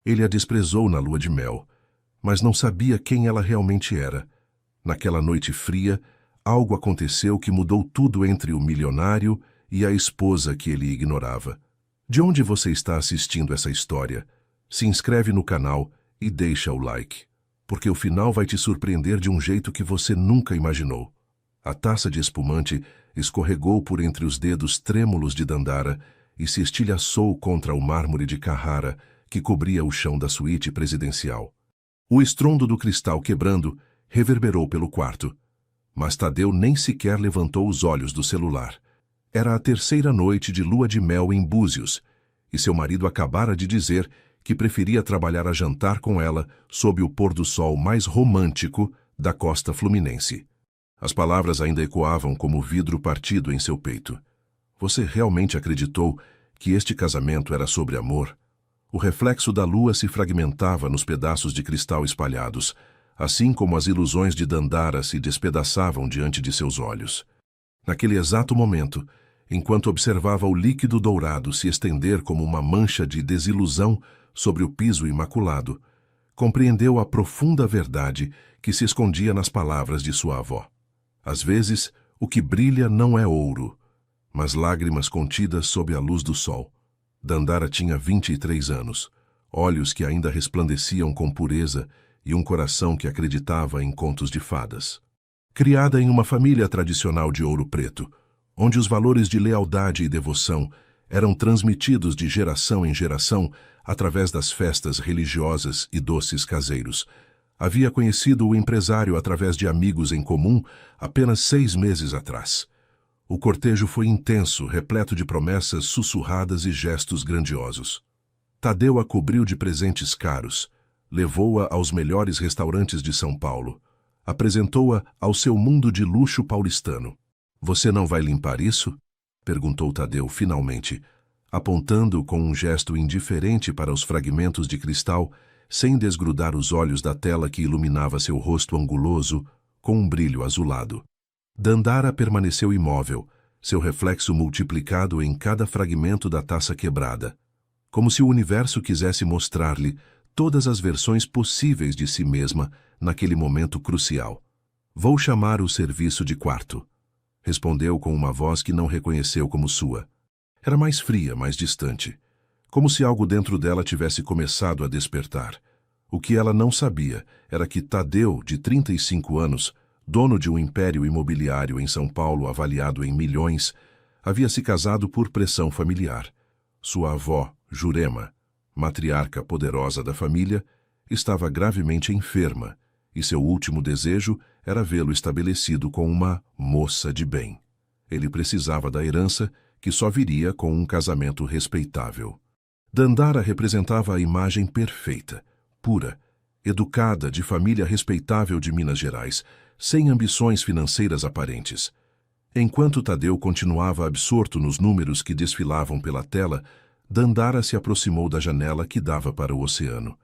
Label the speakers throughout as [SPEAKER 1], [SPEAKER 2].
[SPEAKER 1] Ele a desprezou na lua de mel, mas não sabia quem ela realmente era. Naquela noite fria, algo aconteceu que mudou tudo entre o milionário e a esposa que ele ignorava. De onde você está assistindo essa história? Se inscreve no canal e deixa o like, porque o final vai te surpreender de um jeito que você nunca imaginou. A taça de espumante escorregou por entre os dedos trêmulos de Dandara e se estilhaçou contra o mármore de Carrara que cobria o chão da suíte presidencial. O estrondo do cristal quebrando reverberou pelo quarto, mas Tadeu nem sequer levantou os olhos do celular. Era a terceira noite de lua de mel em Búzios, e seu marido acabara de dizer que preferia trabalhar a jantar com ela sob o pôr do sol mais romântico da costa fluminense. As palavras ainda ecoavam como vidro partido em seu peito. Você realmente acreditou que este casamento era sobre amor? O reflexo da lua se fragmentava nos pedaços de cristal espalhados, assim como as ilusões de Dandara se despedaçavam diante de seus olhos. Naquele exato momento, enquanto observava o líquido dourado se estender como uma mancha de desilusão sobre o piso imaculado, compreendeu a profunda verdade que se escondia nas palavras de sua avó. Às vezes, o que brilha não é ouro, mas lágrimas contidas sob a luz do sol. Dandara tinha 23 anos, olhos que ainda resplandeciam com pureza e um coração que acreditava em contos de fadas. Criada em uma família tradicional de Ouro Preto, onde os valores de lealdade e devoção eram transmitidos de geração em geração através das festas religiosas e doces caseiros, havia conhecido o empresário através de amigos em comum apenas 6 meses atrás. O cortejo foi intenso, repleto de promessas sussurradas e gestos grandiosos. Tadeu a cobriu de presentes caros, levou-a aos melhores restaurantes de São Paulo, apresentou-a ao seu mundo de luxo paulistano. "Você não vai limpar isso?" perguntou Tadeu finalmente, apontando com um gesto indiferente para os fragmentos de cristal, sem desgrudar os olhos da tela que iluminava seu rosto anguloso com um brilho azulado. Dandara permaneceu imóvel, seu reflexo multiplicado em cada fragmento da taça quebrada, como se o universo quisesse mostrar-lhe todas as versões possíveis de si mesma naquele momento crucial. "Vou chamar o serviço de quarto", respondeu com uma voz que não reconheceu como sua. Era mais fria, mais distante, como se algo dentro dela tivesse começado a despertar. O que ela não sabia era que Tadeu, de 35 anos, dono de um império imobiliário em São Paulo avaliado em milhões, havia se casado por pressão familiar. Sua avó, Jurema, matriarca poderosa da família, estava gravemente enferma, e seu último desejo era vê-lo estabelecido com uma moça de bem. Ele precisava da herança, que só viria com um casamento respeitável. Dandara representava a imagem perfeita, pura, educada, de família respeitável de Minas Gerais, sem ambições financeiras aparentes. Enquanto Tadeu continuava absorto nos números que desfilavam pela tela, Dandara se aproximou da janela que dava para o oceano.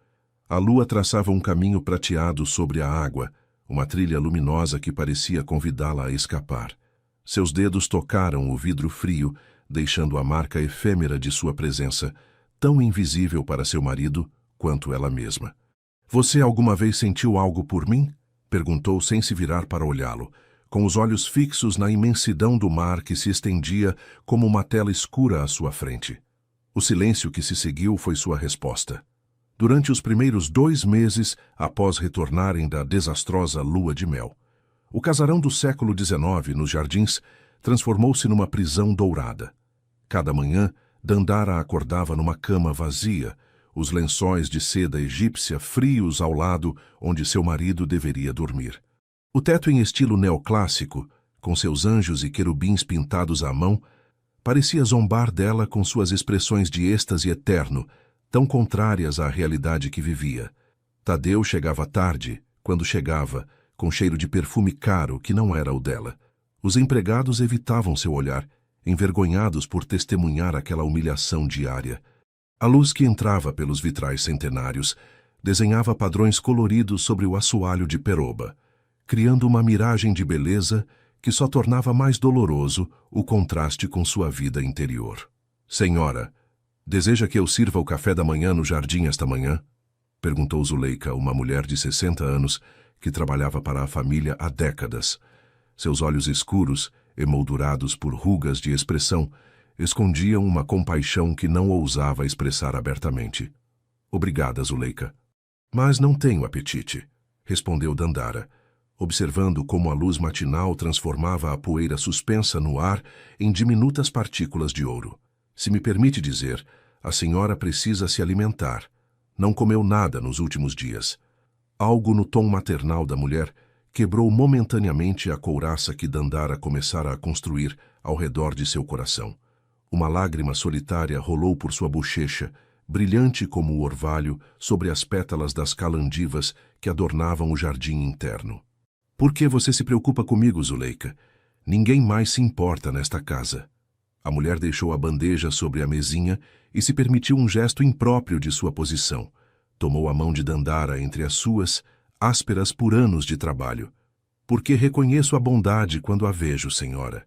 [SPEAKER 1] A lua traçava um caminho prateado sobre a água, uma trilha luminosa que parecia convidá-la a escapar. Seus dedos tocaram o vidro frio, deixando a marca efêmera de sua presença, tão invisível para seu marido quanto ela mesma. "Você alguma vez sentiu algo por mim?" perguntou sem se virar para olhá-lo, com os olhos fixos na imensidão do mar que se estendia como uma tela escura à sua frente. O silêncio que se seguiu foi sua resposta. Durante os primeiros 2 meses após retornarem da desastrosa lua de mel, o casarão do século XIX nos jardins transformou-se numa prisão dourada. Cada manhã, Dandara acordava numa cama vazia, os lençóis de seda egípcia frios ao lado onde seu marido deveria dormir. O teto em estilo neoclássico, com seus anjos e querubins pintados à mão, parecia zombar dela com suas expressões de êxtase eterno, tão contrárias à realidade que vivia. Tadeu chegava tarde, quando chegava, com cheiro de perfume caro que não era o dela. Os empregados evitavam seu olhar, envergonhados por testemunhar aquela humilhação diária. A luz que entrava pelos vitrais centenários desenhava padrões coloridos sobre o assoalho de peroba, criando uma miragem de beleza que só tornava mais doloroso o contraste com sua vida interior. "Senhora, deseja que eu sirva o café da manhã no jardim esta manhã?" Perguntou Zuleika, uma mulher de 60 anos que trabalhava para a família há décadas. Seus olhos escuros, emoldurados por rugas de expressão, escondiam uma compaixão que não ousava expressar abertamente. Obrigada, Zuleika. Mas não tenho apetite, respondeu Dandara, observando como a luz matinal transformava a poeira suspensa no ar em diminutas partículas de ouro. Se me permite dizer, a senhora precisa se alimentar. Não comeu nada nos últimos dias. Algo no tom maternal da mulher quebrou momentaneamente a couraça que Dandara começara a construir ao redor de seu coração. Uma lágrima solitária rolou por sua bochecha, brilhante como o orvalho sobre as pétalas das calandivas que adornavam o jardim interno. Por que você se preocupa comigo, Zuleika? Ninguém mais se importa nesta casa. A mulher deixou a bandeja sobre a mesinha e se permitiu um gesto impróprio de sua posição. Tomou a mão de Dandara entre as suas, ásperas por anos de trabalho. Porque reconheço a bondade quando a vejo, senhora.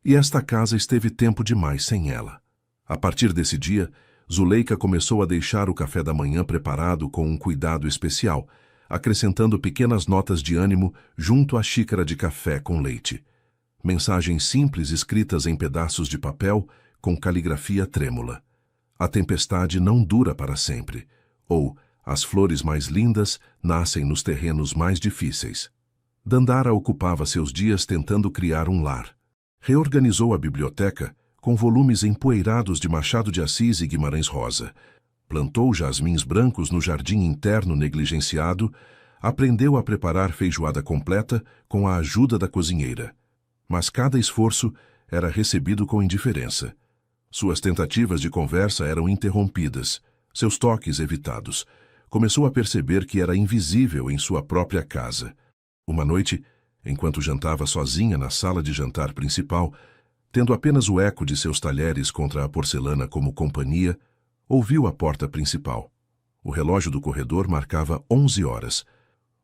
[SPEAKER 1] E esta casa esteve tempo demais sem ela. A partir desse dia, Zuleika começou a deixar o café da manhã preparado com um cuidado especial, acrescentando pequenas notas de ânimo junto à xícara de café com leite. Mensagens simples escritas em pedaços de papel com caligrafia trêmula. A tempestade não dura para sempre. Ou, as flores mais lindas nascem nos terrenos mais difíceis. Dandara ocupava seus dias tentando criar um lar. Reorganizou a biblioteca com volumes empoeirados de Machado de Assis e Guimarães Rosa. Plantou jasmins brancos no jardim interno negligenciado. Aprendeu a preparar feijoada completa com a ajuda da cozinheira. Mas cada esforço era recebido com indiferença. Suas tentativas de conversa eram interrompidas, seus toques evitados. Começou a perceber que era invisível em sua própria casa. Uma noite, enquanto jantava sozinha na sala de jantar principal, tendo apenas o eco de seus talheres contra a porcelana como companhia, ouviu a porta principal. O relógio do corredor marcava 11 horas.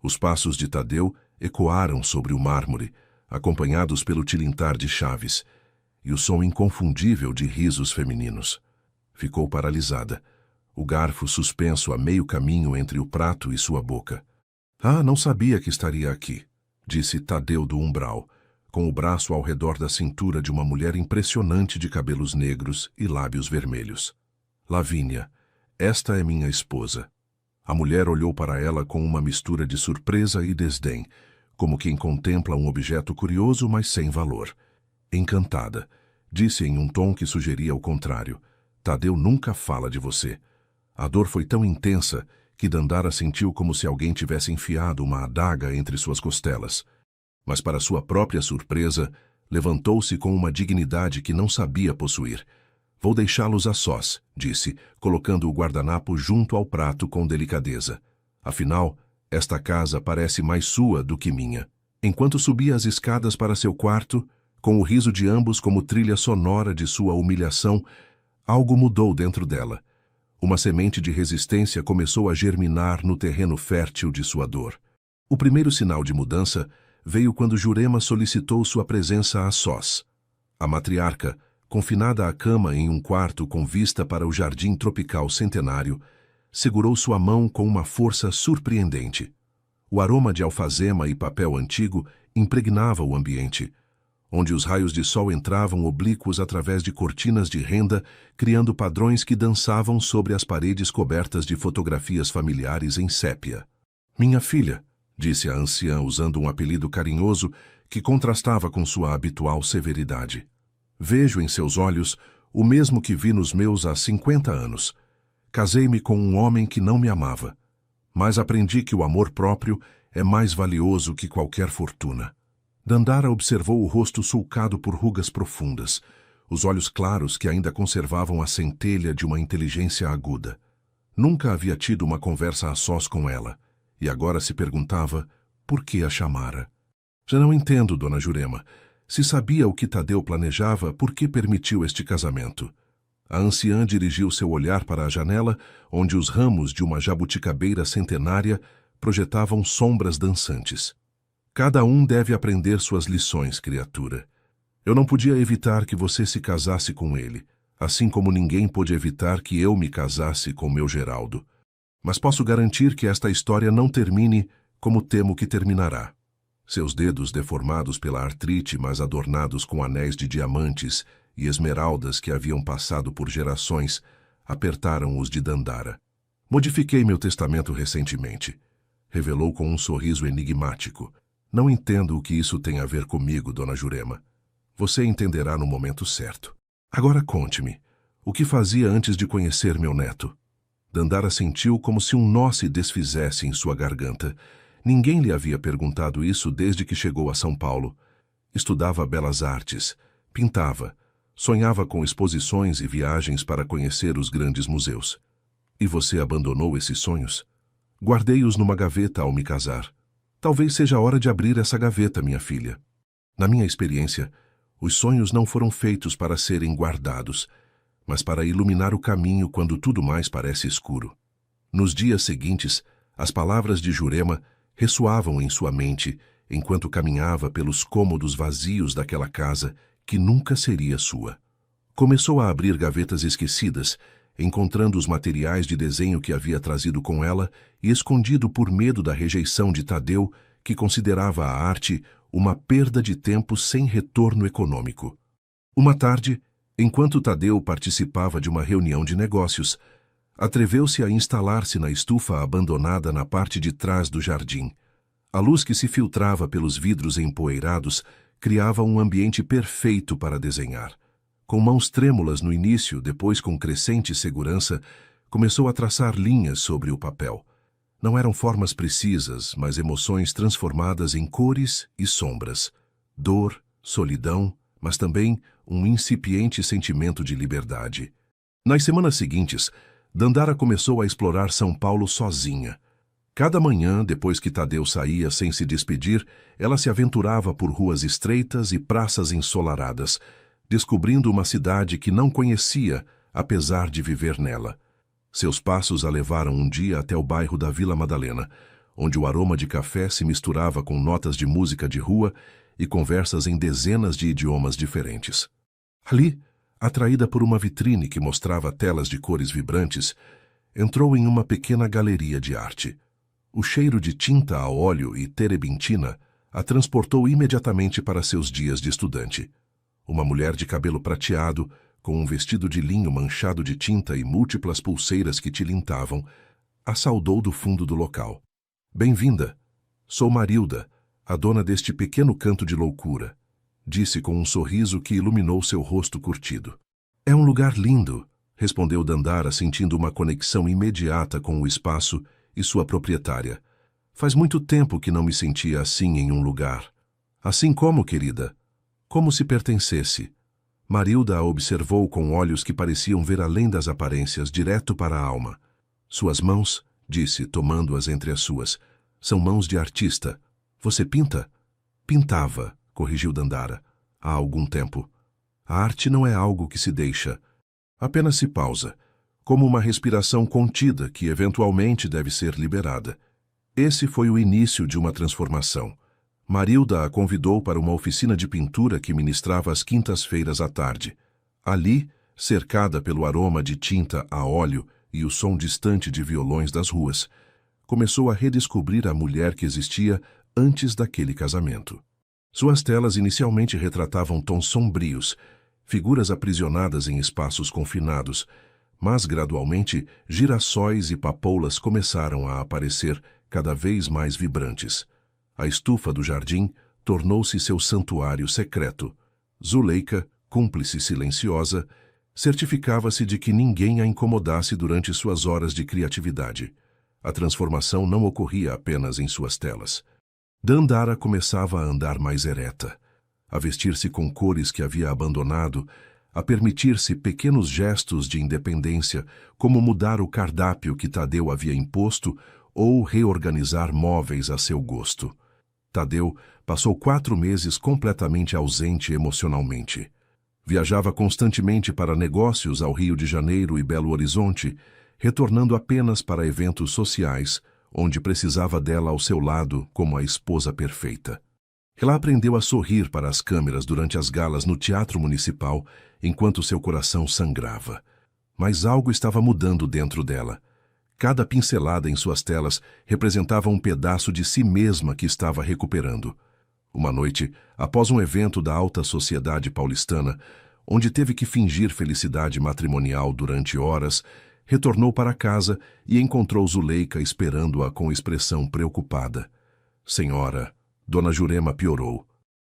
[SPEAKER 1] Os passos de Tadeu ecoaram sobre o mármore, acompanhados pelo tilintar de chaves, e o som inconfundível de risos femininos. Ficou paralisada, o garfo suspenso a meio caminho entre o prato e sua boca. Ah, não sabia que estaria aqui, disse Tadeu do umbral, com o braço ao redor da cintura de uma mulher impressionante de cabelos negros e lábios vermelhos. Lavínia, esta é minha esposa. A mulher olhou para ela com uma mistura de surpresa e desdém, como quem contempla um objeto curioso, mas sem valor. Encantada, disse em um tom que sugeria o contrário. Tadeu nunca fala de você. A dor foi tão intensa que Dandara sentiu como se alguém tivesse enfiado uma adaga entre suas costelas. Mas para sua própria surpresa, levantou-se com uma dignidade que não sabia possuir. Vou deixá-los a sós, disse, colocando o guardanapo junto ao prato com delicadeza. Afinal, esta casa parece mais sua do que minha. Enquanto subia as escadas para seu quarto, com o riso de ambos como trilha sonora de sua humilhação, algo mudou dentro dela. Uma semente de resistência começou a germinar no terreno fértil de sua dor. O primeiro sinal de mudança veio quando Jurema solicitou sua presença a sós. A matriarca, confinada à cama em um quarto com vista para o jardim tropical centenário, segurou sua mão com uma força surpreendente. O aroma de alfazema e papel antigo impregnava o ambiente, onde os raios de sol entravam oblíquos através de cortinas de renda, criando padrões que dançavam sobre as paredes cobertas de fotografias familiares em sépia. Minha filha, disse a anciã usando um apelido carinhoso que contrastava com sua habitual severidade. Vejo em seus olhos o mesmo que vi nos meus há 50 anos. Casei-me com um homem que não me amava, mas aprendi que o amor próprio é mais valioso que qualquer fortuna. Dandara observou o rosto sulcado por rugas profundas, os olhos claros que ainda conservavam a centelha de uma inteligência aguda. Nunca havia tido uma conversa a sós com ela, e agora se perguntava por que a chamara. Já não entendo, dona Jurema. Se sabia o que Tadeu planejava, por que permitiu este casamento? A anciã dirigiu seu olhar para a janela, onde os ramos de uma jabuticabeira centenária projetavam sombras dançantes. Cada um deve aprender suas lições, criatura. Eu não podia evitar que você se casasse com ele, assim como ninguém pôde evitar que eu me casasse com meu Geraldo. Mas posso garantir que esta história não termine como temo que terminará. Seus dedos deformados pela artrite, mas adornados com anéis de diamantes e esmeraldas que haviam passado por gerações, apertaram os de Dandara. Modifiquei meu testamento recentemente. Revelou com um sorriso enigmático. Não entendo o que isso tem a ver comigo, Dona Jurema. Você entenderá no momento certo. Agora conte-me, o que fazia antes de conhecer meu neto? Dandara sentiu como se um nó se desfizesse em sua garganta. Ninguém lhe havia perguntado isso desde que chegou a São Paulo. Estudava belas artes, pintava, sonhava com exposições e viagens para conhecer os grandes museus. E você abandonou esses sonhos? Guardei-os numa gaveta ao me casar. Talvez seja a hora de abrir essa gaveta, minha filha. Na minha experiência, os sonhos não foram feitos para serem guardados, mas para iluminar o caminho quando tudo mais parece escuro. Nos dias seguintes, as palavras de Jurema ressoavam em sua mente enquanto caminhava pelos cômodos vazios daquela casa que nunca seria sua. Começou a abrir gavetas esquecidas, encontrando os materiais de desenho que havia trazido com ela e escondido por medo da rejeição de Tadeu, que considerava a arte uma perda de tempo sem retorno econômico. Uma tarde, enquanto Tadeu participava de uma reunião de negócios, atreveu-se a instalar-se na estufa abandonada na parte de trás do jardim. A luz que se filtrava pelos vidros empoeirados criava um ambiente perfeito para desenhar. Com mãos trêmulas no início, depois com crescente segurança, começou a traçar linhas sobre o papel. Não eram formas precisas, mas emoções transformadas em cores e sombras. Dor, solidão, mas também um incipiente sentimento de liberdade. Nas semanas seguintes, Dandara começou a explorar São Paulo sozinha. Cada manhã, depois que Tadeu saía sem se despedir, ela se aventurava por ruas estreitas e praças ensolaradas, descobrindo uma cidade que não conhecia, apesar de viver nela. Seus passos a levaram um dia até o bairro da Vila Madalena, onde o aroma de café se misturava com notas de música de rua e conversas em dezenas de idiomas diferentes. Ali, atraída por uma vitrine que mostrava telas de cores vibrantes, entrou em uma pequena galeria de arte. O cheiro de tinta a óleo e terebintina a transportou imediatamente para seus dias de estudante. Uma mulher de cabelo prateado, com um vestido de linho manchado de tinta e múltiplas pulseiras que tilintavam, a saudou do fundo do local. "Bem-vinda. Sou Marilda, a dona deste pequeno canto de loucura", disse com um sorriso que iluminou seu rosto curtido. "É um lugar lindo", respondeu Dandara, sentindo uma conexão imediata com o espaço e sua proprietária. "Faz muito tempo que não me sentia assim em um lugar. Assim como, querida, como se pertencesse." Marilda a observou com olhos que pareciam ver além das aparências, direto para a alma. "Suas mãos", disse, tomando-as entre as suas, "são mãos de artista. Você pinta?" "Pintava", corrigiu Dandara, "há algum tempo. A arte não é algo que se deixa. Apenas se pausa, como uma respiração contida que eventualmente deve ser liberada." Esse foi o início de uma transformação. Marilda a convidou para uma oficina de pintura que ministrava às quintas-feiras à tarde. Ali, cercada pelo aroma de tinta a óleo e o som distante de violões das ruas, começou a redescobrir a mulher que existia antes daquele casamento. Suas telas inicialmente retratavam tons sombrios, figuras aprisionadas em espaços confinados, mas gradualmente girassóis e papoulas começaram a aparecer cada vez mais vibrantes. A estufa do jardim tornou-se seu santuário secreto. Zuleika, cúmplice silenciosa, certificava-se de que ninguém a incomodasse durante suas horas de criatividade. A transformação não ocorria apenas em suas telas. Dandara começava a andar mais ereta, a vestir-se com cores que havia abandonado, a permitir-se pequenos gestos de independência, como mudar o cardápio que Tadeu havia imposto ou reorganizar móveis a seu gosto. Tadeu passou 4 meses completamente ausente emocionalmente. Viajava constantemente para negócios ao Rio de Janeiro e Belo Horizonte, retornando apenas para eventos sociais, onde precisava dela ao seu lado como a esposa perfeita. Ela aprendeu a sorrir para as câmeras durante as galas no Teatro Municipal, enquanto seu coração sangrava. Mas algo estava mudando dentro dela. Cada pincelada em suas telas representava um pedaço de si mesma que estava recuperando. Uma noite, após um evento da alta sociedade paulistana, onde teve que fingir felicidade matrimonial durante horas, retornou para casa e encontrou Zuleika esperando-a com expressão preocupada. Senhora, Dona Jurema piorou.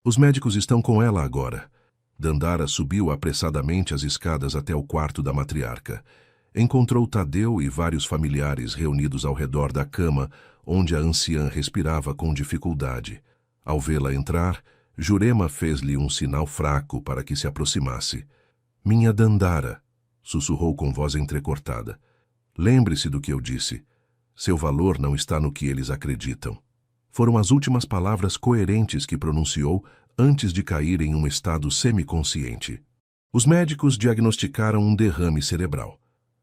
[SPEAKER 1] Os médicos estão com ela agora. Dandara subiu apressadamente as escadas até o quarto da matriarca. Encontrou Tadeu e vários familiares reunidos ao redor da cama, onde a anciã respirava com dificuldade. Ao vê-la entrar, Jurema fez-lhe um sinal fraco para que se aproximasse. Minha Dandara, sussurrou com voz entrecortada. Lembre-se do que eu disse. Seu valor não está no que eles acreditam. Foram as últimas palavras coerentes que pronunciou antes de cair em um estado semiconsciente. Os médicos diagnosticaram um derrame cerebral.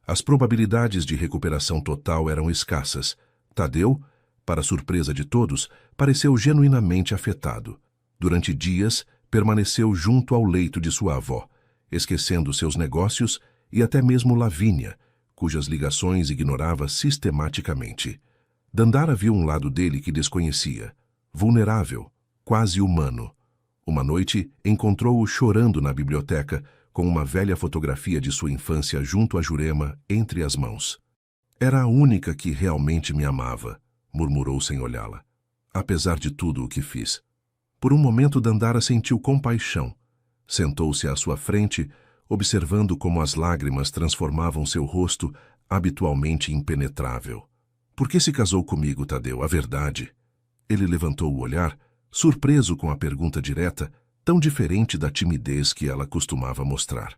[SPEAKER 1] As probabilidades de recuperação total eram escassas. Tadeu, para surpresa de todos, pareceu genuinamente afetado. Durante dias, permaneceu junto ao leito de sua avó, esquecendo seus negócios e até mesmo Lavínia, cujas ligações ignorava sistematicamente. Dandara viu um lado dele que desconhecia, vulnerável, quase humano. Uma noite, encontrou-o chorando na biblioteca, com uma velha fotografia de sua infância junto a Jurema entre as mãos. Era a única que realmente me amava, murmurou sem olhá-la. Apesar de tudo o que fiz. Por um momento Dandara sentiu compaixão. Sentou-se à sua frente, observando como as lágrimas transformavam seu rosto habitualmente impenetrável. Por que se casou comigo, Tadeu? A verdade. Ele levantou o olhar, surpreso com a pergunta direta, tão diferente da timidez que ela costumava mostrar.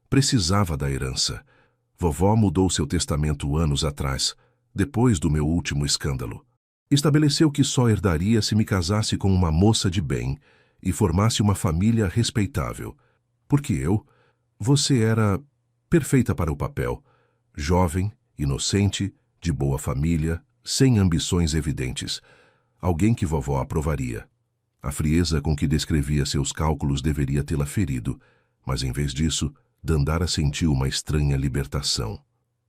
[SPEAKER 1] Precisava da herança. Vovó mudou seu testamento anos atrás, depois do meu último escândalo. Estabeleceu que só herdaria se me casasse com uma moça de bem e formasse uma família respeitável. Porque você era perfeita para o papel, jovem, inocente, de boa família, sem ambições evidentes. Alguém que vovó aprovaria. A frieza com que descrevia seus cálculos deveria tê-la ferido, mas em vez disso, Dandara sentiu uma estranha libertação.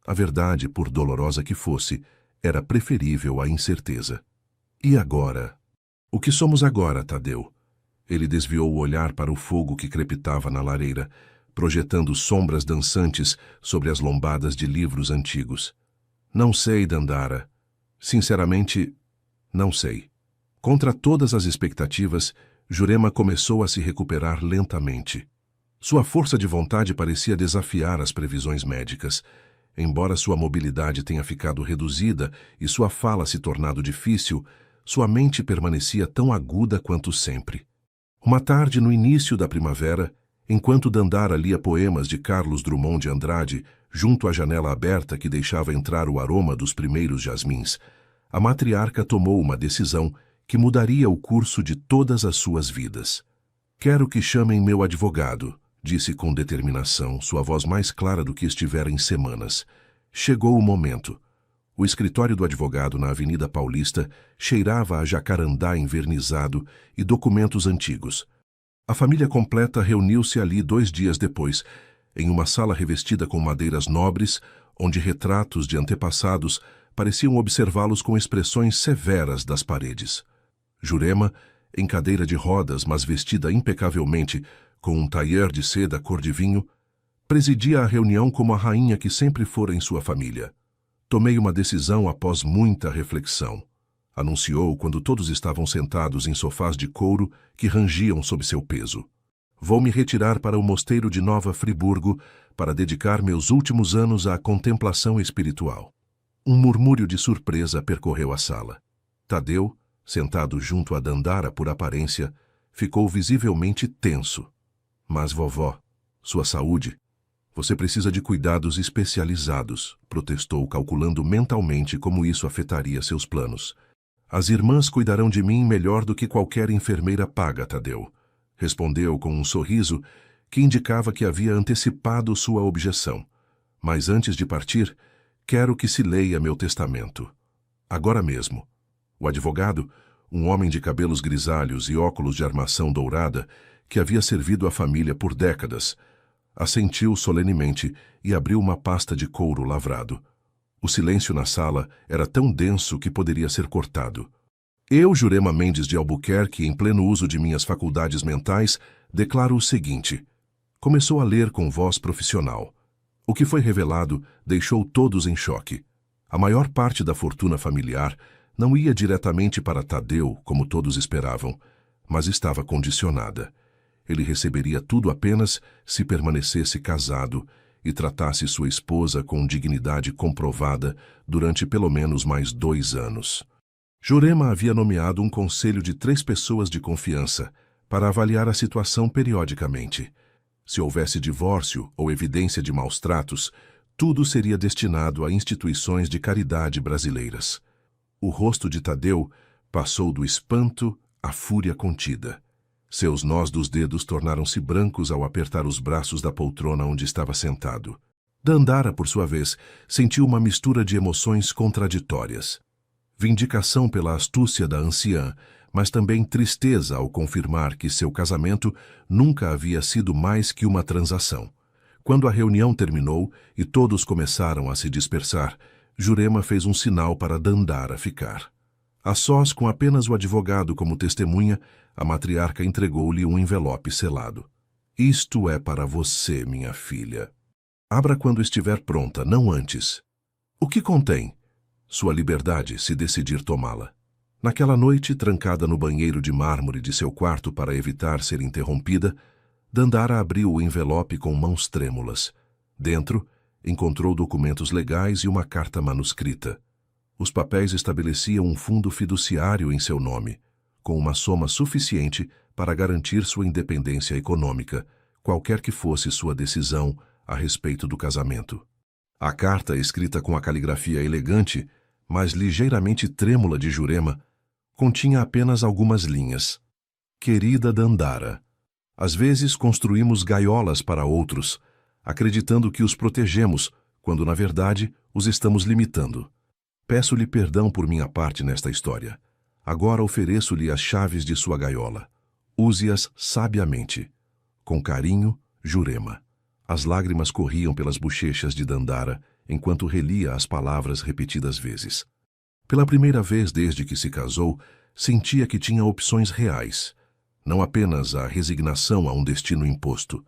[SPEAKER 1] A verdade, por dolorosa que fosse, era preferível à incerteza. E agora? O que somos agora, Tadeu? Ele desviou o olhar para o fogo que crepitava na lareira, projetando sombras dançantes sobre as lombadas de livros antigos. Não sei, Dandara. Sinceramente, não sei. Contra todas as expectativas, Jurema começou a se recuperar lentamente. Sua força de vontade parecia desafiar as previsões médicas. Embora sua mobilidade tenha ficado reduzida e sua fala se tornado difícil, sua mente permanecia tão aguda quanto sempre. Uma tarde no início da primavera, enquanto Dandara lia poemas de Carlos Drummond de Andrade, junto à janela aberta que deixava entrar o aroma dos primeiros jasmins, a matriarca tomou uma decisão que mudaria o curso de todas as suas vidas. Quero que chamem meu advogado, disse com determinação, sua voz mais clara do que estivera em semanas. Chegou o momento. O escritório do advogado na Avenida Paulista cheirava a jacarandá envernizado e documentos antigos. A família completa reuniu-se ali 2 dias depois, em uma sala revestida com madeiras nobres, onde retratos de antepassados pareciam observá-los com expressões severas das paredes. Jurema, em cadeira de rodas, mas vestida impecavelmente, com um taier de seda cor de vinho, presidia a reunião como a rainha que sempre fora em sua família. Tomei uma decisão após muita reflexão, anunciou quando todos estavam sentados em sofás de couro que rangiam sob seu peso. Vou me retirar para o mosteiro de Nova Friburgo para dedicar meus últimos anos à contemplação espiritual. Um murmúrio de surpresa percorreu a sala. Tadeu, sentado junto a Dandara por aparência, ficou visivelmente tenso. Mas, vovó, sua saúde... Você precisa de cuidados especializados, protestou, calculando mentalmente como isso afetaria seus planos. As irmãs cuidarão de mim melhor do que qualquer enfermeira paga, Tadeu, respondeu com um sorriso que indicava que havia antecipado sua objeção. Mas antes de partir, quero que se leia meu testamento. Agora mesmo. O advogado, um homem de cabelos grisalhos e óculos de armação dourada, que havia servido a família por décadas, assentiu solenemente e abriu uma pasta de couro lavrado. O silêncio na sala era tão denso que poderia ser cortado. Eu, Jurema Mendes de Albuquerque, em pleno uso de minhas faculdades mentais, declaro o seguinte. Começou a ler com voz profissional. O que foi revelado deixou todos em choque. A maior parte da fortuna familiar não ia diretamente para Tadeu, como todos esperavam, mas estava condicionada. Ele receberia tudo apenas se permanecesse casado e tratasse sua esposa com dignidade comprovada durante pelo menos mais 2 anos. Jurema havia nomeado um conselho de 3 pessoas de confiança para avaliar a situação periodicamente. Se houvesse divórcio ou evidência de maus-tratos, tudo seria destinado a instituições de caridade brasileiras. O rosto de Tadeu passou do espanto à fúria contida. Seus nós dos dedos tornaram-se brancos ao apertar os braços da poltrona onde estava sentado. Dandara, por sua vez, sentiu uma mistura de emoções contraditórias. Vindicação pela astúcia da anciã, mas também tristeza ao confirmar que seu casamento nunca havia sido mais que uma transação. Quando a reunião terminou e todos começaram a se dispersar, Jurema fez um sinal para Dandara ficar. A sós, com apenas o advogado como testemunha, a matriarca entregou-lhe um envelope selado. Isto é para você, minha filha. Abra quando estiver pronta, não antes. O que contém? Sua liberdade, se decidir tomá-la. Naquela noite, trancada no banheiro de mármore de seu quarto para evitar ser interrompida, Dandara abriu o envelope com mãos trêmulas. Dentro, encontrou documentos legais e uma carta manuscrita. Os papéis estabeleciam um fundo fiduciário em seu nome, com uma soma suficiente para garantir sua independência econômica, qualquer que fosse sua decisão a respeito do casamento. A carta, escrita com a caligrafia elegante, mas ligeiramente trêmula de Jurema, continha apenas algumas linhas. Querida Dandara, às vezes construímos gaiolas para outros, acreditando que os protegemos, quando na verdade os estamos limitando. Peço-lhe perdão por minha parte nesta história. Agora ofereço-lhe as chaves de sua gaiola. Use-as sabiamente. Com carinho, Jurema. As lágrimas corriam pelas bochechas de Dandara enquanto relia as palavras repetidas vezes. Pela primeira vez desde que se casou, sentia que tinha opções reais, não apenas a resignação a um destino imposto.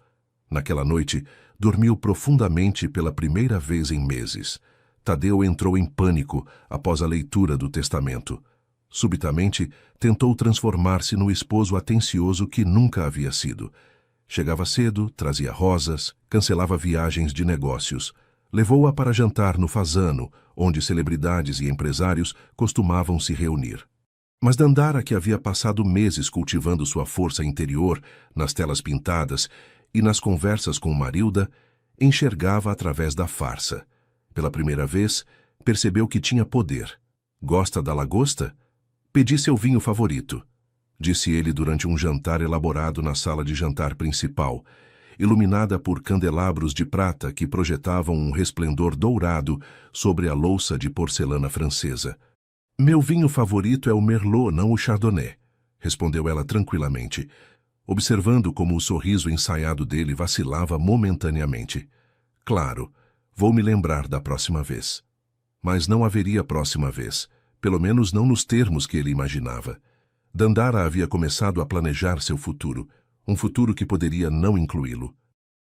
[SPEAKER 1] Naquela noite, dormiu profundamente pela primeira vez em meses. Tadeu entrou em pânico após a leitura do testamento. Subitamente, tentou transformar-se no esposo atencioso que nunca havia sido. Chegava cedo, trazia rosas, cancelava viagens de negócios. Levou-a para jantar no Fazano, onde celebridades e empresários costumavam se reunir. Mas Dandara, que havia passado meses cultivando sua força interior nas telas pintadas e nas conversas com Marilda, enxergava através da farsa. Pela primeira vez, percebeu que tinha poder. Gosta da lagosta? Pedi seu vinho favorito, disse ele durante um jantar elaborado na sala de jantar principal, iluminada por candelabros de prata que projetavam um resplendor dourado sobre a louça de porcelana francesa. Meu vinho favorito é o Merlot, não o Chardonnay, respondeu ela tranquilamente, observando como o sorriso ensaiado dele vacilava momentaneamente. Claro, vou me lembrar da próxima vez. Mas não haveria próxima vez, pelo menos não nos termos que ele imaginava. Dandara havia começado a planejar seu futuro, um futuro que poderia não incluí-lo.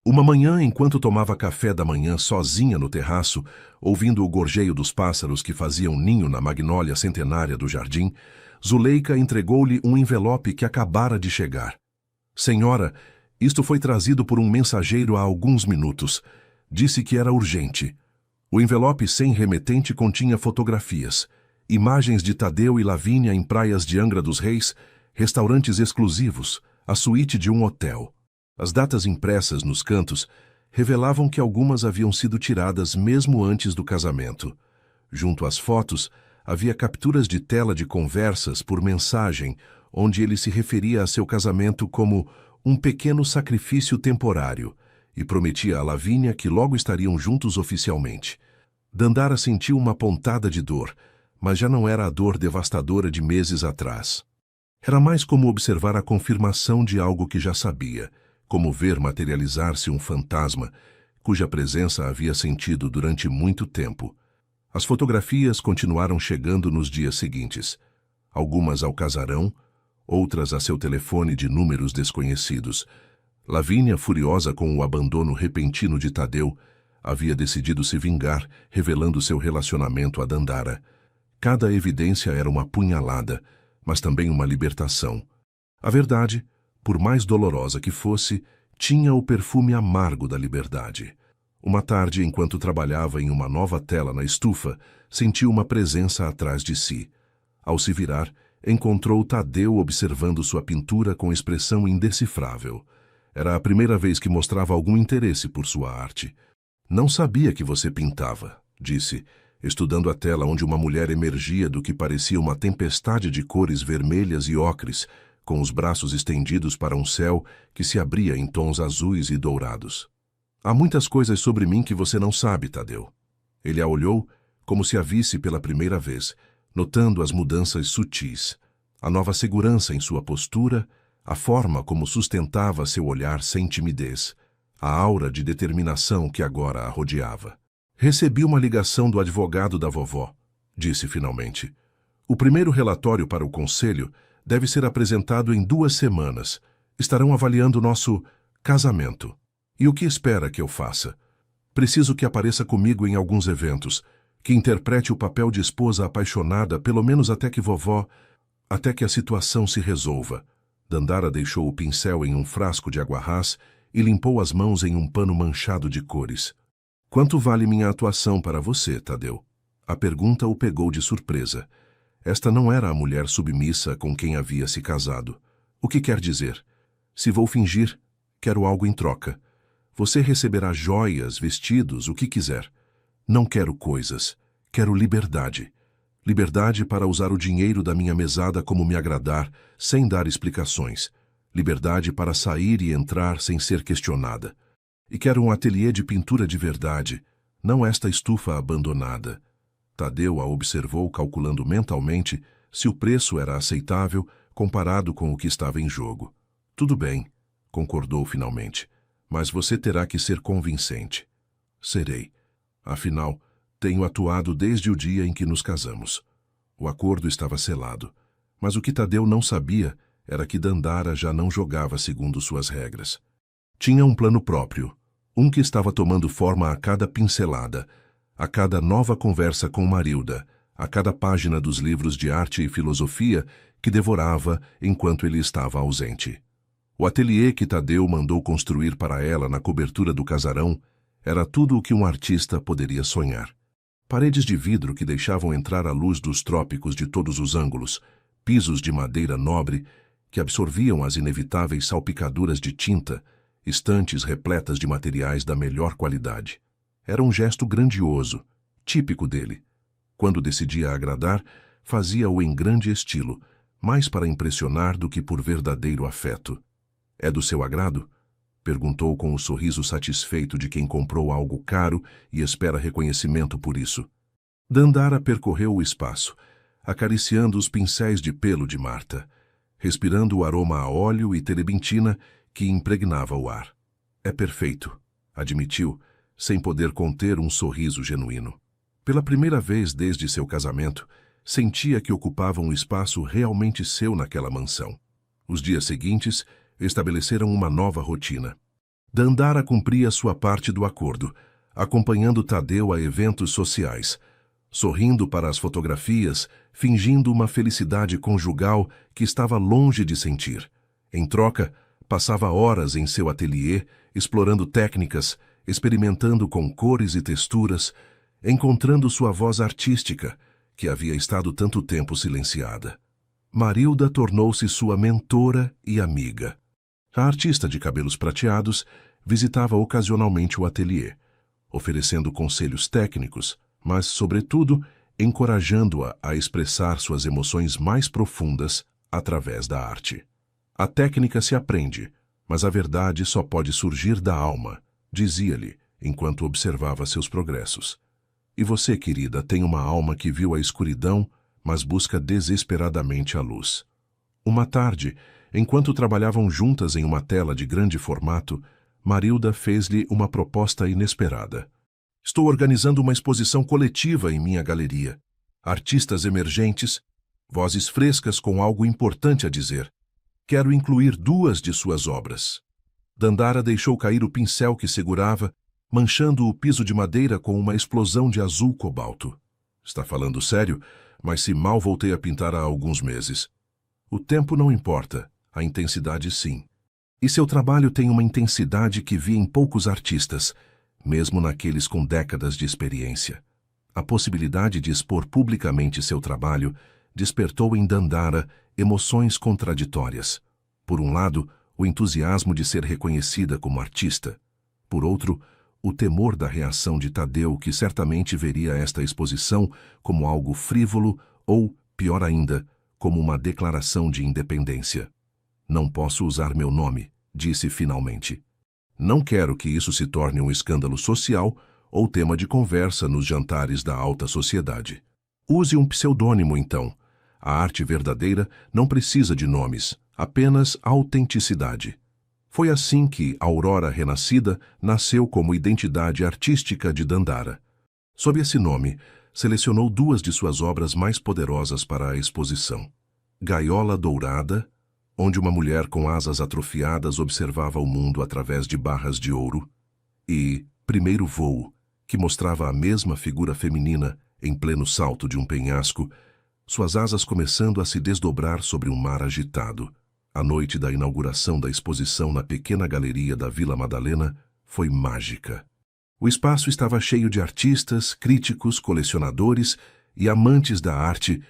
[SPEAKER 1] Uma manhã, enquanto tomava café da manhã sozinha no terraço, ouvindo o gorjeio dos pássaros que faziam ninho na magnólia centenária do jardim, Zuleika entregou-lhe um envelope que acabara de chegar. Senhora, isto foi trazido por um mensageiro há alguns minutos. Disse que era urgente. O envelope sem remetente continha fotografias, imagens de Tadeu e Lavínia em praias de Angra dos Reis, restaurantes exclusivos, a suíte de um hotel. As datas impressas nos cantos revelavam que algumas haviam sido tiradas mesmo antes do casamento. Junto às fotos, havia capturas de tela de conversas por mensagem, onde ele se referia a seu casamento como um pequeno sacrifício temporário e prometia a Lavínia que logo estariam juntos oficialmente. Dandara sentiu uma pontada de dor, mas já não era a dor devastadora de meses atrás. Era mais como observar a confirmação de algo que já sabia, como ver materializar-se um fantasma, cuja presença havia sentido durante muito tempo. As fotografias continuaram chegando nos dias seguintes. Algumas ao casarão, outras a seu telefone de números desconhecidos. Lavínia, furiosa com o abandono repentino de Tadeu, havia decidido se vingar, revelando seu relacionamento a Dandara. Cada evidência era uma punhalada, mas também uma libertação. A verdade, por mais dolorosa que fosse, tinha o perfume amargo da liberdade. Uma tarde, enquanto trabalhava em uma nova tela na estufa, sentiu uma presença atrás de si. Ao se virar, encontrou Tadeu observando sua pintura com expressão indecifrável. Era a primeira vez que mostrava algum interesse por sua arte. "Não sabia que você pintava", disse, estudando a tela onde uma mulher emergia do que parecia uma tempestade de cores vermelhas e ocres, com os braços estendidos para um céu que se abria em tons azuis e dourados. "Há muitas coisas sobre mim que você não sabe, Tadeu." Ele a olhou como se a visse pela primeira vez, notando as mudanças sutis, a nova segurança em sua postura, a forma como sustentava seu olhar sem timidez, a aura de determinação que agora a rodeava. "Recebi uma ligação do advogado da vovó", disse finalmente. "O primeiro relatório para o conselho deve ser apresentado em 2 semanas. Estarão avaliando nosso casamento. E o que espera que eu faça? Preciso que apareça comigo em alguns eventos, que interprete o papel de esposa apaixonada, pelo menos até que a situação se resolva." Dandara deixou o pincel em um frasco de aguarrás e limpou as mãos em um pano manchado de cores. "Quanto vale minha atuação para você, Tadeu?" A pergunta o pegou de surpresa. Esta não era a mulher submissa com quem havia se casado. "O que quer dizer?" "Se vou fingir, quero algo em troca. Você receberá joias, vestidos, o que quiser. Não quero coisas. Quero liberdade. Liberdade para usar o dinheiro da minha mesada como me agradar, sem dar explicações. Liberdade para sair e entrar sem ser questionada. E quero um ateliê de pintura de verdade, não esta estufa abandonada." Tadeu a observou, calculando mentalmente se o preço era aceitável comparado com o que estava em jogo. "Tudo bem", concordou finalmente, "mas você terá que ser convincente." "Serei. Afinal, tenho atuado desde o dia em que nos casamos." O acordo estava selado, mas o que Tadeu não sabia era que Dandara já não jogava segundo suas regras. Tinha um plano próprio, um que estava tomando forma a cada pincelada, a cada nova conversa com Marilda, a cada página dos livros de arte e filosofia que devorava enquanto ele estava ausente. O ateliê que Tadeu mandou construir para ela na cobertura do casarão era tudo o que um artista poderia sonhar. Paredes de vidro que deixavam entrar a luz dos trópicos de todos os ângulos, pisos de madeira nobre que absorviam as inevitáveis salpicaduras de tinta, estantes repletas de materiais da melhor qualidade. Era um gesto grandioso, típico dele. Quando decidia agradar, fazia-o em grande estilo, mais para impressionar do que por verdadeiro afeto. "É do seu agrado?" perguntou com o sorriso satisfeito de quem comprou algo caro e espera reconhecimento por isso. Dandara percorreu o espaço, acariciando os pincéis de pelo de Marta, respirando o aroma a óleo e terebintina que impregnava o ar. "É perfeito", admitiu, sem poder conter um sorriso genuíno. Pela primeira vez desde seu casamento, sentia que ocupava um espaço realmente seu naquela mansão. Os dias seguintes estabeleceram uma nova rotina. Dandara cumpria sua parte do acordo, acompanhando Tadeu a eventos sociais, sorrindo para as fotografias, fingindo uma felicidade conjugal que estava longe de sentir. Em troca, passava horas em seu ateliê, explorando técnicas, experimentando com cores e texturas, encontrando sua voz artística, que havia estado tanto tempo silenciada. Marilda tornou-se sua mentora e amiga. A artista de cabelos prateados visitava ocasionalmente o ateliê, oferecendo conselhos técnicos, mas, sobretudo, encorajando-a a expressar suas emoções mais profundas através da arte. "A técnica se aprende, mas a verdade só pode surgir da alma", dizia-lhe, enquanto observava seus progressos. "E você, querida, tem uma alma que viu a escuridão, mas busca desesperadamente a luz." Uma tarde, enquanto trabalhavam juntas em uma tela de grande formato, Marilda fez-lhe uma proposta inesperada. Estou organizando uma exposição coletiva em minha galeria. Artistas emergentes, vozes frescas com algo importante a dizer. Quero incluir 2 de suas obras. Dandara deixou cair o pincel que segurava, manchando o piso de madeira com uma explosão de azul cobalto. Está falando sério, mas se mal voltei a pintar há alguns meses. O tempo não importa, a intensidade sim. E seu trabalho tem uma intensidade que vi em poucos artistas, mesmo naqueles com décadas de experiência. A possibilidade de expor publicamente seu trabalho despertou em Dandara emoções contraditórias. Por um lado, o entusiasmo de ser reconhecida como artista. Por outro, o temor da reação de Tadeu, que certamente veria esta exposição como algo frívolo ou, pior ainda, como uma declaração de independência. Não posso usar meu nome, disse finalmente. Não quero que isso se torne um escândalo social ou tema de conversa nos jantares da alta sociedade. Use um pseudônimo, então. A arte verdadeira não precisa de nomes, apenas autenticidade. Foi assim que Aurora Renascida nasceu como identidade artística de Dandara. Sob esse nome, selecionou 2 de suas obras mais poderosas para a exposição. Gaiola Dourada, onde uma mulher com asas atrofiadas observava o mundo através de barras de ouro, e Primeiro Voo, que mostrava a mesma figura feminina em pleno salto de um penhasco, suas asas começando a se desdobrar sobre um mar agitado. A noite da inauguração da exposição na pequena galeria da Vila Madalena foi mágica. O espaço estava cheio de artistas, críticos, colecionadores e amantes da arte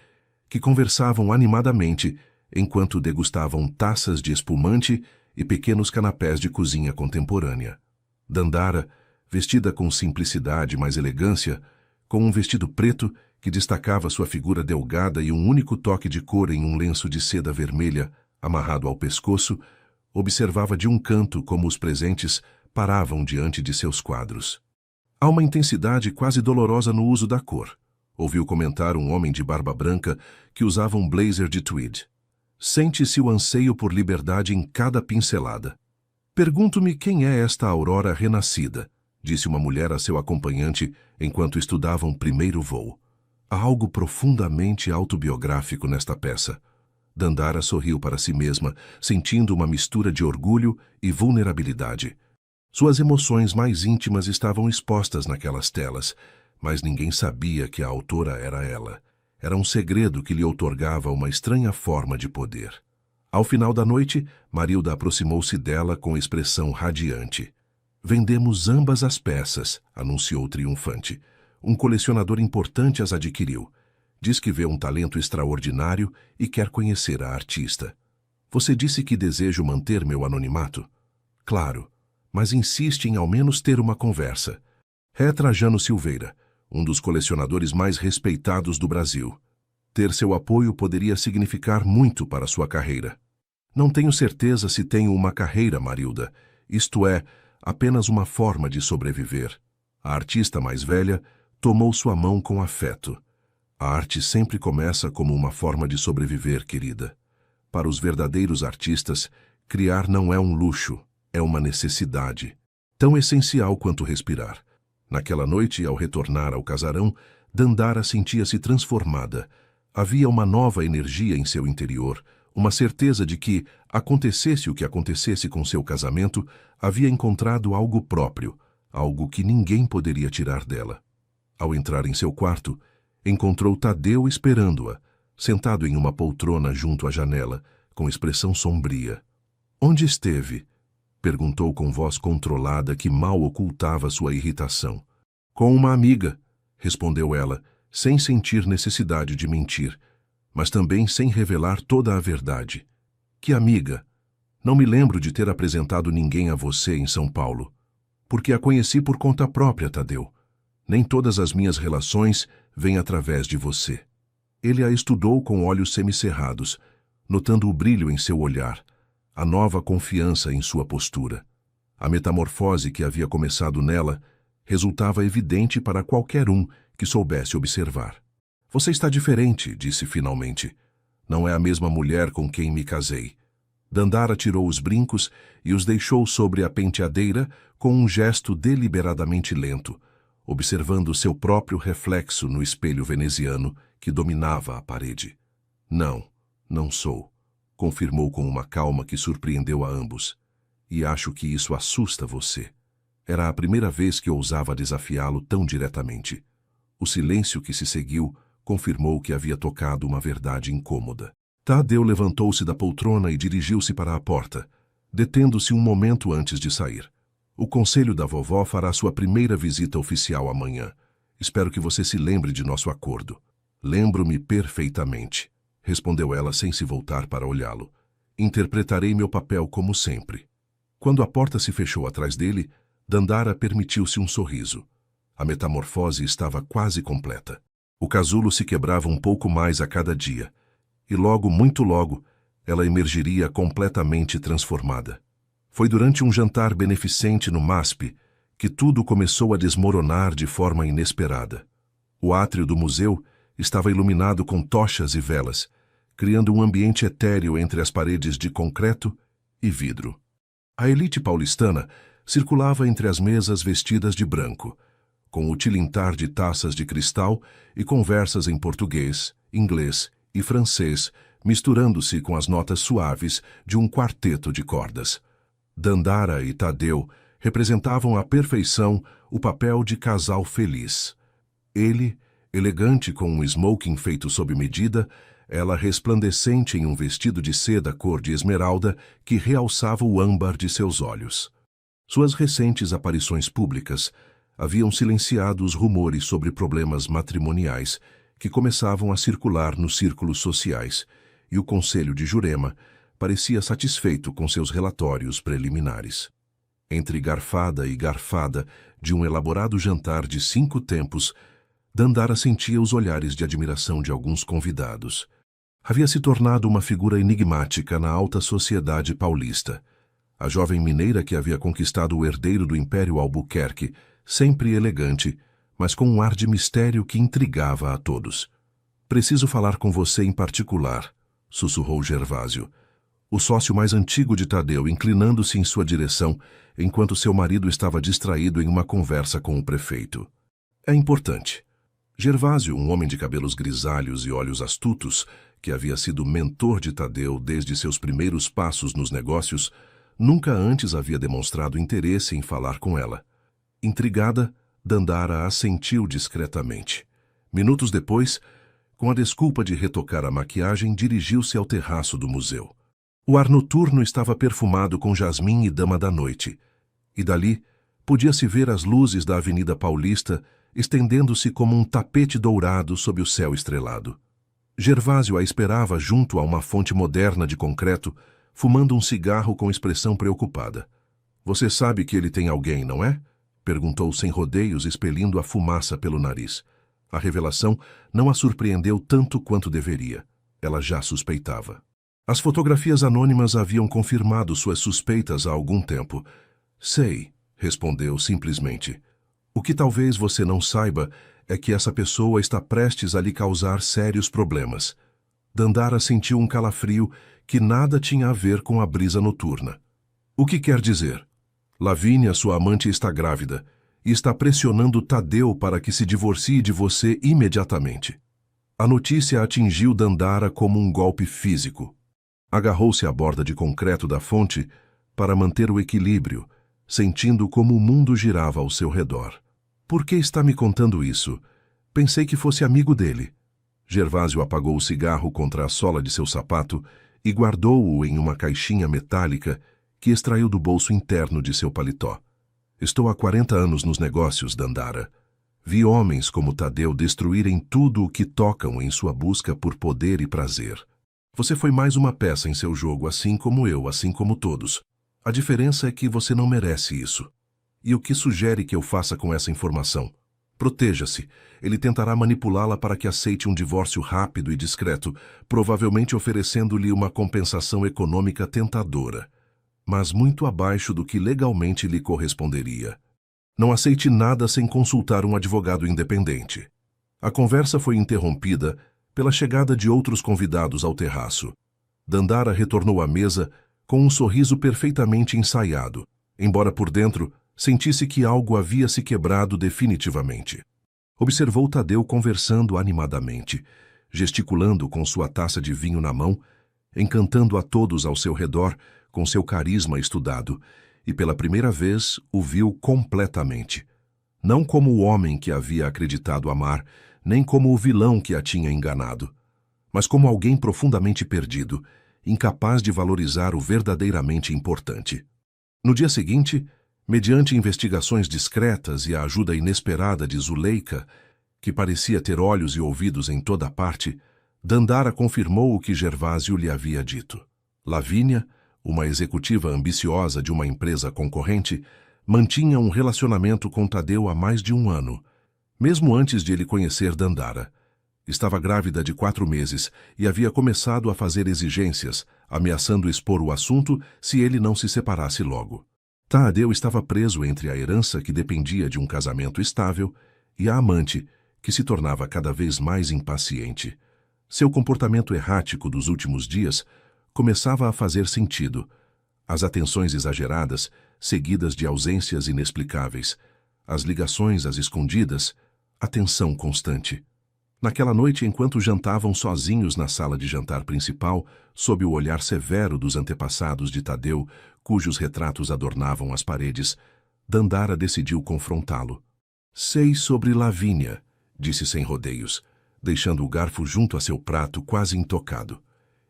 [SPEAKER 1] que conversavam animadamente enquanto degustavam taças de espumante e pequenos canapés de cozinha contemporânea. Dandara, vestida com simplicidade mas elegância, com um vestido preto que destacava sua figura delgada e um único toque de cor em um lenço de seda vermelha amarrado ao pescoço, observava de um canto como os presentes paravam diante de seus quadros. Há uma intensidade quase dolorosa no uso da cor, ouviu comentar um homem de barba branca que usava um blazer de tweed. Sente-se o anseio por liberdade em cada pincelada. Pergunto-me quem é esta Aurora Renascida, disse uma mulher a seu acompanhante enquanto estudavam Primeiro Voo. Há algo profundamente autobiográfico nesta peça. Dandara sorriu para si mesma, sentindo uma mistura de orgulho e vulnerabilidade. Suas emoções mais íntimas estavam expostas naquelas telas, mas ninguém sabia que a autora era ela. Era um segredo que lhe outorgava uma estranha forma de poder. Ao final da noite, Marilda aproximou-se dela com expressão radiante. Vendemos ambas as peças, anunciou triunfante. Um colecionador importante as adquiriu. Diz que vê um talento extraordinário e quer conhecer a artista. Você disse que desejo manter meu anonimato? Claro, mas insiste em ao menos ter uma conversa. É Trajano Silveira, um dos colecionadores mais respeitados do Brasil. Ter seu apoio poderia significar muito para sua carreira. Não tenho certeza se tenho uma carreira, Marilda. Isto é, apenas uma forma de sobreviver. A artista mais velha tomou sua mão com afeto. A arte sempre começa como uma forma de sobreviver, querida. Para os verdadeiros artistas, criar não é um luxo, é uma necessidade, tão essencial quanto respirar. Naquela noite, ao retornar ao casarão, Dandara sentia-se transformada. Havia uma nova energia em seu interior, uma certeza de que, acontecesse o que acontecesse com seu casamento, havia encontrado algo próprio, algo que ninguém poderia tirar dela. Ao entrar em seu quarto, encontrou Tadeu esperando-a, sentado em uma poltrona junto à janela, com expressão sombria. Onde esteve? Perguntou com voz controlada que mal ocultava sua irritação. Com uma amiga, respondeu ela, sem sentir necessidade de mentir, mas também sem revelar toda a verdade. Que amiga? Não me lembro de ter apresentado ninguém a você em São Paulo. Porque a conheci por conta própria, Tadeu. Nem todas as minhas relações vêm através de você. Ele a estudou com olhos semicerrados, notando o brilho em seu olhar, a nova confiança em sua postura. A metamorfose que havia começado nela resultava evidente para qualquer um que soubesse observar. Você está diferente, disse finalmente. Não é a mesma mulher com quem me casei. Dandara tirou os brincos e os deixou sobre a penteadeira com um gesto deliberadamente lento, observando seu próprio reflexo no espelho veneziano que dominava a parede. Não, não sou, confirmou com uma calma que surpreendeu a ambos. E acho que isso assusta você. Era a primeira vez que ousava desafiá-lo tão diretamente. O silêncio que se seguiu confirmou que havia tocado uma verdade incômoda. Tadeu levantou-se da poltrona e dirigiu-se para a porta, detendo-se um momento antes de sair. O conselho da vovó fará sua primeira visita oficial amanhã. Espero que você se lembre de nosso acordo. Lembro-me perfeitamente, respondeu ela sem se voltar para olhá-lo. Interpretarei meu papel como sempre. Quando a porta se fechou atrás dele, Dandara permitiu-se um sorriso. A metamorfose estava quase completa. O casulo se quebrava um pouco mais a cada dia. E logo, muito logo, ela emergiria completamente transformada. Foi durante um jantar beneficente no MASP que tudo começou a desmoronar de forma inesperada. O átrio do museu estava iluminado com tochas e velas, criando um ambiente etéreo entre as paredes de concreto e vidro. A elite paulistana circulava entre as mesas vestidas de branco, com o tilintar de taças de cristal e conversas em português, inglês e francês, misturando-se com as notas suaves de um quarteto de cordas. Dandara e Tadeu representavam à perfeição o papel de casal feliz. Ele, elegante com um smoking feito sob medida, ela resplandecente em um vestido de seda cor de esmeralda que realçava o âmbar de seus olhos. Suas recentes aparições públicas haviam silenciado os rumores sobre problemas matrimoniais que começavam a circular nos círculos sociais, e o Conselho de Jurema parecia satisfeito com seus relatórios preliminares. Entre garfada e garfada de um elaborado jantar de 5 tempos, Dandara sentia os olhares de admiração de alguns convidados. Havia se tornado uma figura enigmática na alta sociedade paulista. A jovem mineira que havia conquistado o herdeiro do Império Albuquerque, sempre elegante, mas com um ar de mistério que intrigava a todos. "Preciso falar com você em particular", sussurrou Gervásio, o sócio mais antigo de Tadeu, inclinando-se em sua direção, enquanto seu marido estava distraído em uma conversa com o prefeito. "É importante." Gervásio, um homem de cabelos grisalhos e olhos astutos, que havia sido mentor de Tadeu desde seus primeiros passos nos negócios, nunca antes havia demonstrado interesse em falar com ela. Intrigada, Dandara assentiu discretamente. Minutos depois, com a desculpa de retocar a maquiagem, dirigiu-se ao terraço do museu. O ar noturno estava perfumado com jasmim e dama da noite, e dali podia-se ver as luzes da Avenida Paulista estendendo-se como um tapete dourado sob o céu estrelado. Gervásio a esperava junto a uma fonte moderna de concreto, fumando um cigarro com expressão preocupada. "Você sabe que ele tem alguém, não é?" perguntou sem rodeios, expelindo a fumaça pelo nariz. A revelação não a surpreendeu tanto quanto deveria. Ela já suspeitava. As fotografias anônimas haviam confirmado suas suspeitas há algum tempo. "Sei", respondeu simplesmente. "O que talvez você não saiba é que essa pessoa está prestes a lhe causar sérios problemas." Dandara sentiu um calafrio que nada tinha a ver com a brisa noturna. "O que quer dizer?" "Lavínia, sua amante, está grávida e está pressionando Tadeu para que se divorcie de você imediatamente." A notícia atingiu Dandara como um golpe físico. Agarrou-se à borda de concreto da fonte para manter o equilíbrio, sentindo como o mundo girava ao seu redor. "Por que está me contando isso? Pensei que fosse amigo dele." Gervásio apagou o cigarro contra a sola de seu sapato e guardou-o em uma caixinha metálica que extraiu do bolso interno de seu paletó. "Estou há 40 anos nos negócios, Dandara. Vi homens como Tadeu destruírem tudo o que tocam em sua busca por poder e prazer. Você foi mais uma peça em seu jogo, assim como eu, assim como todos. A diferença é que você não merece isso. E o que sugere que eu faça com essa informação? Proteja-se. Ele tentará manipulá-la para que aceite um divórcio rápido e discreto, provavelmente oferecendo-lhe uma compensação econômica tentadora, mas muito abaixo do que legalmente lhe corresponderia. Não aceite nada sem consultar um advogado independente." A conversa foi interrompida pela chegada de outros convidados ao terraço. Dandara retornou à mesa com um sorriso perfeitamente ensaiado, embora por dentro Sentisse que algo havia se quebrado definitivamente. Observou Tadeu conversando animadamente, gesticulando com sua taça de vinho na mão, encantando a todos ao seu redor com seu carisma estudado, e pela primeira vez o viu completamente. Não como o homem que havia acreditado amar, nem como o vilão que a tinha enganado, mas como alguém profundamente perdido, incapaz de valorizar o verdadeiramente importante. No dia seguinte, mediante investigações discretas e a ajuda inesperada de Zuleika, que parecia ter olhos e ouvidos em toda parte, Dandara confirmou o que Gervásio lhe havia dito. Lavínia, uma executiva ambiciosa de uma empresa concorrente, mantinha um relacionamento com Tadeu há mais de 1 ano, mesmo antes de ele conhecer Dandara. Estava grávida de 4 meses e havia começado a fazer exigências, ameaçando expor o assunto se ele não se separasse logo. Tadeu estava preso entre a herança que dependia de um casamento estável e a amante, que se tornava cada vez mais impaciente. Seu comportamento errático dos últimos dias começava a fazer sentido. As atenções exageradas, seguidas de ausências inexplicáveis, as ligações às escondidas, a tensão constante. Naquela noite, enquanto jantavam sozinhos na sala de jantar principal, sob o olhar severo dos antepassados de Tadeu, cujos retratos adornavam as paredes, Dandara decidiu confrontá-lo. "Sei sobre Lavínia", disse sem rodeios, deixando o garfo junto a seu prato quase intocado.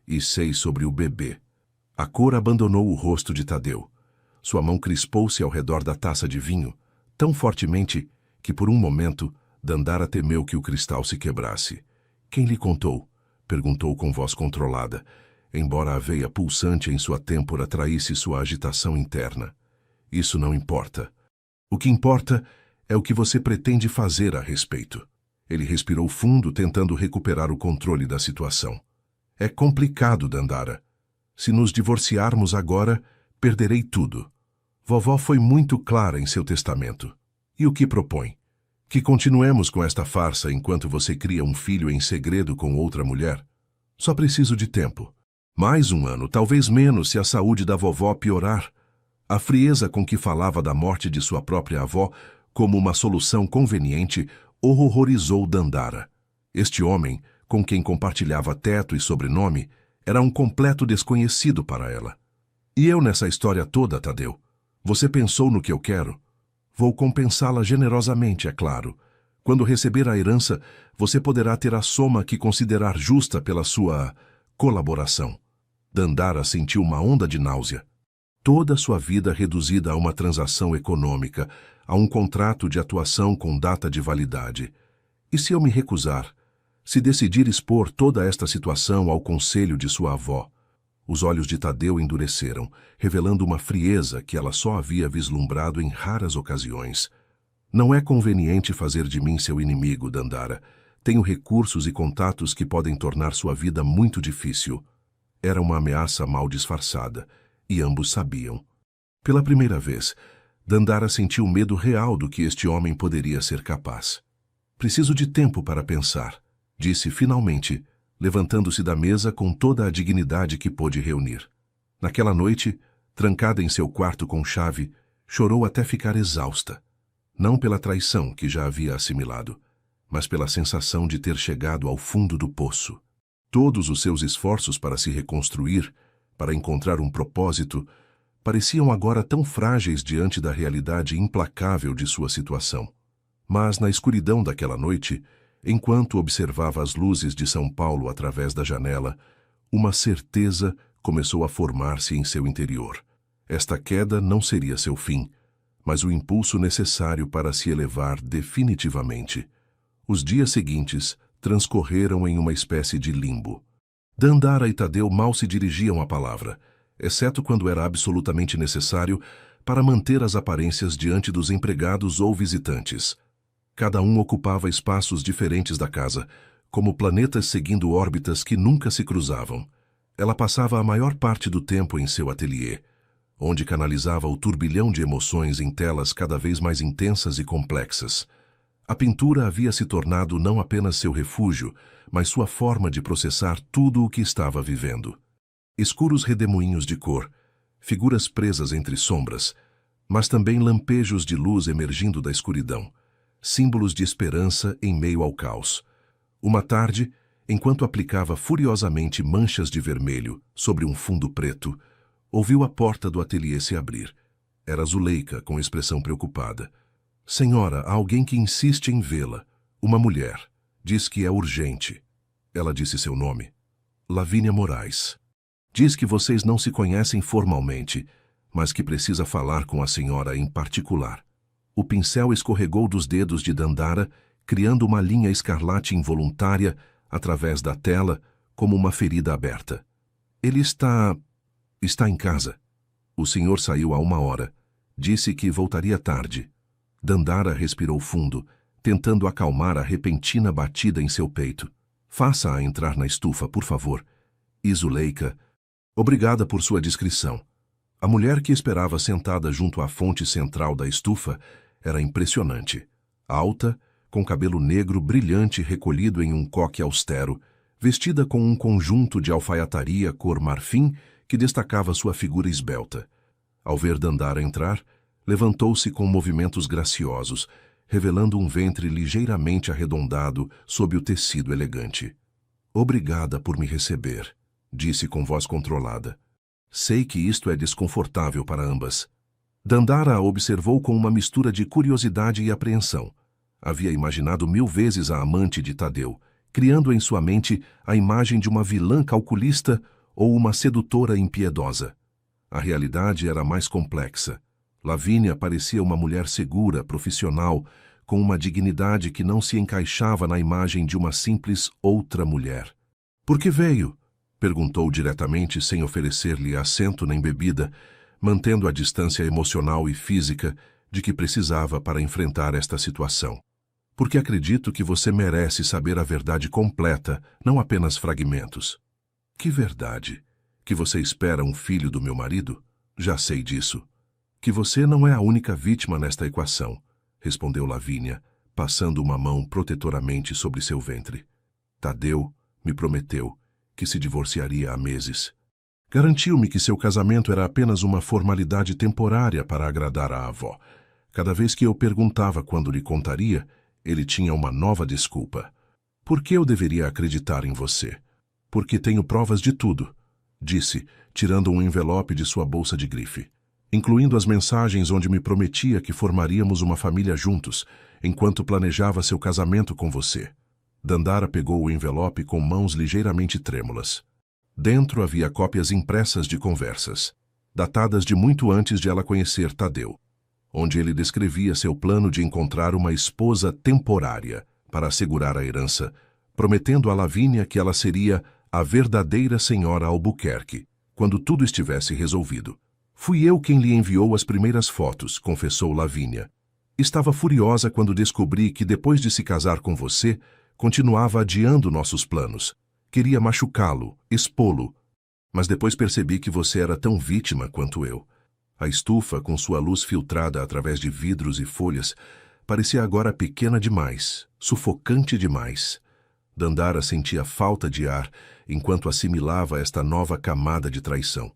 [SPEAKER 1] "E sei sobre o bebê." A cor abandonou o rosto de Tadeu. Sua mão crispou-se ao redor da taça de vinho, tão fortemente que, por um momento, Dandara temeu que o cristal se quebrasse. "Quem lhe contou?" perguntou com voz controlada, embora a veia pulsante em sua têmpora traísse sua agitação interna. "Isso não importa. O que importa é o que você pretende fazer a respeito." Ele respirou fundo, tentando recuperar o controle da situação. "É complicado, Dandara. Se nos divorciarmos agora, perderei tudo. Vovó foi muito clara em seu testamento. E o que propõe? Que continuemos com esta farsa enquanto você cria um filho em segredo com outra mulher? Só preciso de tempo. Mais 1 ano, talvez menos, se a saúde da vovó piorar." A frieza com que falava da morte de sua própria avó como uma solução conveniente horrorizou Dandara. Este homem, com quem compartilhava teto e sobrenome, era um completo desconhecido para ela. "E eu nessa história toda, Tadeu? Você pensou no que eu quero? Vou compensá-la generosamente, é claro. Quando receber a herança, você poderá ter a soma que considerar justa pela sua colaboração." Dandara sentiu uma onda de náusea. Toda sua vida reduzida a uma transação econômica, a um contrato de atuação com data de validade. E se eu me recusar? Se decidir expor toda esta situação ao conselho de sua avó? Os olhos de Tadeu endureceram, revelando uma frieza que ela só havia vislumbrado em raras ocasiões. "Não é conveniente fazer de mim seu inimigo, Dandara. Tenho recursos e contatos que podem tornar sua vida muito difícil." Era uma ameaça mal disfarçada, e ambos sabiam. Pela primeira vez, Dandara sentiu medo real do que este homem poderia ser capaz. "Preciso de tempo para pensar", disse finalmente, levantando-se da mesa com toda a dignidade que pôde reunir. Naquela noite, trancada em seu quarto com chave, chorou até ficar exausta. Não pela traição que já havia assimilado, mas pela sensação de ter chegado ao fundo do poço. Todos os seus esforços para se reconstruir, para encontrar um propósito, pareciam agora tão frágeis diante da realidade implacável de sua situação. Mas na escuridão daquela noite, enquanto observava as luzes de São Paulo através da janela, uma certeza começou a formar-se em seu interior. Esta queda não seria seu fim, mas o impulso necessário para se elevar definitivamente. Os dias seguintes transcorreram em uma espécie de limbo. Dandara e Tadeu mal se dirigiam à palavra, exceto quando era absolutamente necessário para manter as aparências diante dos empregados ou visitantes. Cada um ocupava espaços diferentes da casa, como planetas seguindo órbitas que nunca se cruzavam. Ela passava a maior parte do tempo em seu ateliê, onde canalizava o turbilhão de emoções em telas cada vez mais intensas e complexas. A pintura havia se tornado não apenas seu refúgio, mas sua forma de processar tudo o que estava vivendo. Escuros redemoinhos de cor, figuras presas entre sombras, mas também lampejos de luz emergindo da escuridão, símbolos de esperança em meio ao caos. Uma tarde, enquanto aplicava furiosamente manchas de vermelho sobre um fundo preto, ouviu a porta do ateliê se abrir. Era Zuleika, com expressão preocupada. Senhora, há alguém que insiste em vê-la. Uma mulher. Diz que é urgente. Ela disse seu nome. Lavínia Moraes. Diz que vocês não se conhecem formalmente, mas que precisa falar com a senhora em particular. O pincel escorregou dos dedos de Dandara, criando uma linha escarlate involuntária através da tela, como uma ferida aberta. Ele está em casa. O senhor saiu há 1 hora. Disse que voltaria tarde. Dandara respirou fundo, tentando acalmar a repentina batida em seu peito. Faça-a entrar na estufa, por favor. E Zuleika, obrigada por sua discrição. A mulher que esperava sentada junto à fonte central da estufa era impressionante. Alta, com cabelo negro brilhante recolhido em um coque austero, vestida com um conjunto de alfaiataria cor marfim que destacava sua figura esbelta. Ao ver Dandara entrar, levantou-se com movimentos graciosos, revelando um ventre ligeiramente arredondado sob o tecido elegante. Obrigada por me receber, disse com voz controlada. Sei que isto é desconfortável para ambas. Dandara a observou com uma mistura de curiosidade e apreensão. Havia imaginado 1000 vezes a amante de Tadeu, criando em sua mente a imagem de uma vilã calculista ou uma sedutora impiedosa. A realidade era mais complexa. Lavínia parecia uma mulher segura, profissional, com uma dignidade que não se encaixava na imagem de uma simples outra mulher. Por que veio? Perguntou diretamente sem oferecer-lhe assento nem bebida, mantendo a distância emocional e física de que precisava para enfrentar esta situação. Porque acredito que você merece saber a verdade completa, não apenas fragmentos. Que verdade? Que você espera um filho do meu marido? Já sei disso. Que você não é a única vítima nesta equação, respondeu Lavínia, passando uma mão protetoramente sobre seu ventre. Tadeu me prometeu que se divorciaria há meses. Garantiu-me que seu casamento era apenas uma formalidade temporária para agradar a avó. Cada vez que eu perguntava quando lhe contaria, ele tinha uma nova desculpa. Por que eu deveria acreditar em você? Porque tenho provas de tudo, disse, tirando um envelope de sua bolsa de grife, incluindo as mensagens onde me prometia que formaríamos uma família juntos, enquanto planejava seu casamento com você. Dandara pegou o envelope com mãos ligeiramente trêmulas. Dentro havia cópias impressas de conversas, datadas de muito antes de ela conhecer Tadeu, onde ele descrevia seu plano de encontrar uma esposa temporária para assegurar a herança, prometendo a Lavínia que ela seria a verdadeira senhora Albuquerque, quando tudo estivesse resolvido. Fui eu quem lhe enviou as primeiras fotos, confessou Lavínia. Estava furiosa quando descobri que depois de se casar com você, continuava adiando nossos planos. Queria machucá-lo, expô-lo, mas depois percebi que você era tão vítima quanto eu. A estufa, com sua luz filtrada através de vidros e folhas, parecia agora pequena demais, sufocante demais. Dandara sentia falta de ar enquanto assimilava esta nova camada de traição.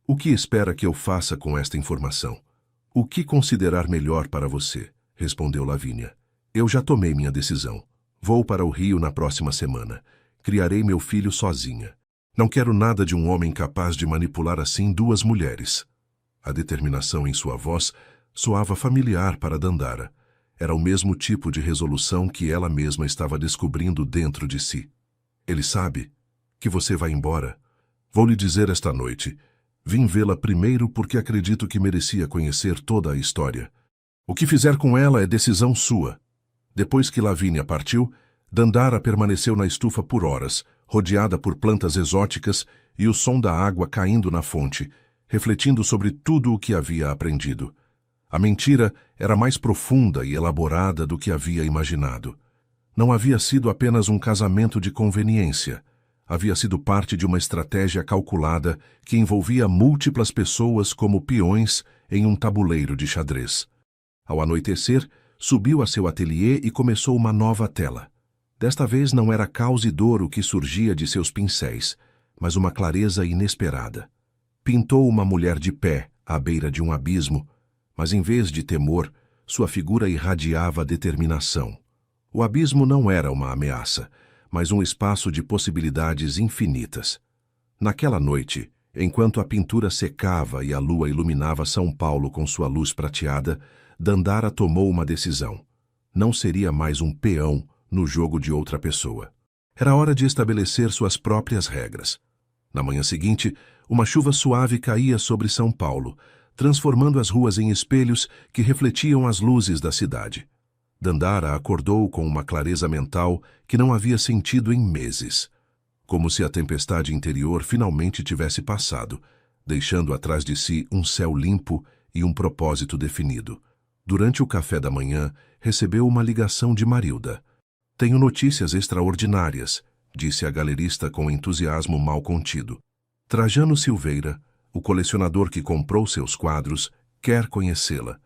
[SPEAKER 1] O que espera que eu faça com esta informação? O que considerar melhor para você? Respondeu Lavínia. Eu já tomei minha decisão. Vou para o Rio na próxima semana. Criarei meu filho sozinha. Não quero nada de um homem capaz de manipular assim 2 mulheres. A determinação em sua voz soava familiar para Dandara. Era o mesmo tipo de resolução que ela mesma estava descobrindo dentro de si. Ele sabe que você vai embora. Vou lhe dizer esta noite. Vim vê-la primeiro porque acredito que merecia conhecer toda a história. O que fizer com ela é decisão sua. Depois que Lavínia partiu, Dandara permaneceu na estufa por horas, rodeada por plantas exóticas e o som da água caindo na fonte, refletindo sobre tudo o que havia aprendido. A mentira era mais profunda e elaborada do que havia imaginado. Não havia sido apenas um casamento de conveniência. Havia sido parte de uma estratégia calculada que envolvia múltiplas pessoas como peões em um tabuleiro de xadrez. Ao anoitecer, subiu a seu ateliê e começou uma nova tela. Desta vez não era caos e dor o que surgia de seus pincéis, mas uma clareza inesperada. Pintou uma mulher de pé, à beira de um abismo, Mas em vez de temor, sua figura irradiava determinação. O abismo não era uma ameaça, mas um espaço de possibilidades infinitas. Naquela noite, enquanto a pintura secava e a lua iluminava São Paulo com sua luz prateada, Dandara tomou uma decisão. Não seria mais um peão no jogo de outra pessoa. Era hora de estabelecer suas próprias regras. Na manhã seguinte, uma chuva suave caía sobre São Paulo, transformando as ruas em espelhos que refletiam as luzes da cidade. Dandara acordou com uma clareza mental que não havia sentido em meses. Como se a tempestade interior finalmente tivesse passado, deixando atrás de si um céu limpo e um propósito definido. Durante o café da manhã, recebeu uma ligação de Marilda. "Tenho notícias extraordinárias", disse a galerista com entusiasmo mal contido. "Trajano Silveira, o colecionador que comprou seus quadros, quer conhecê-la.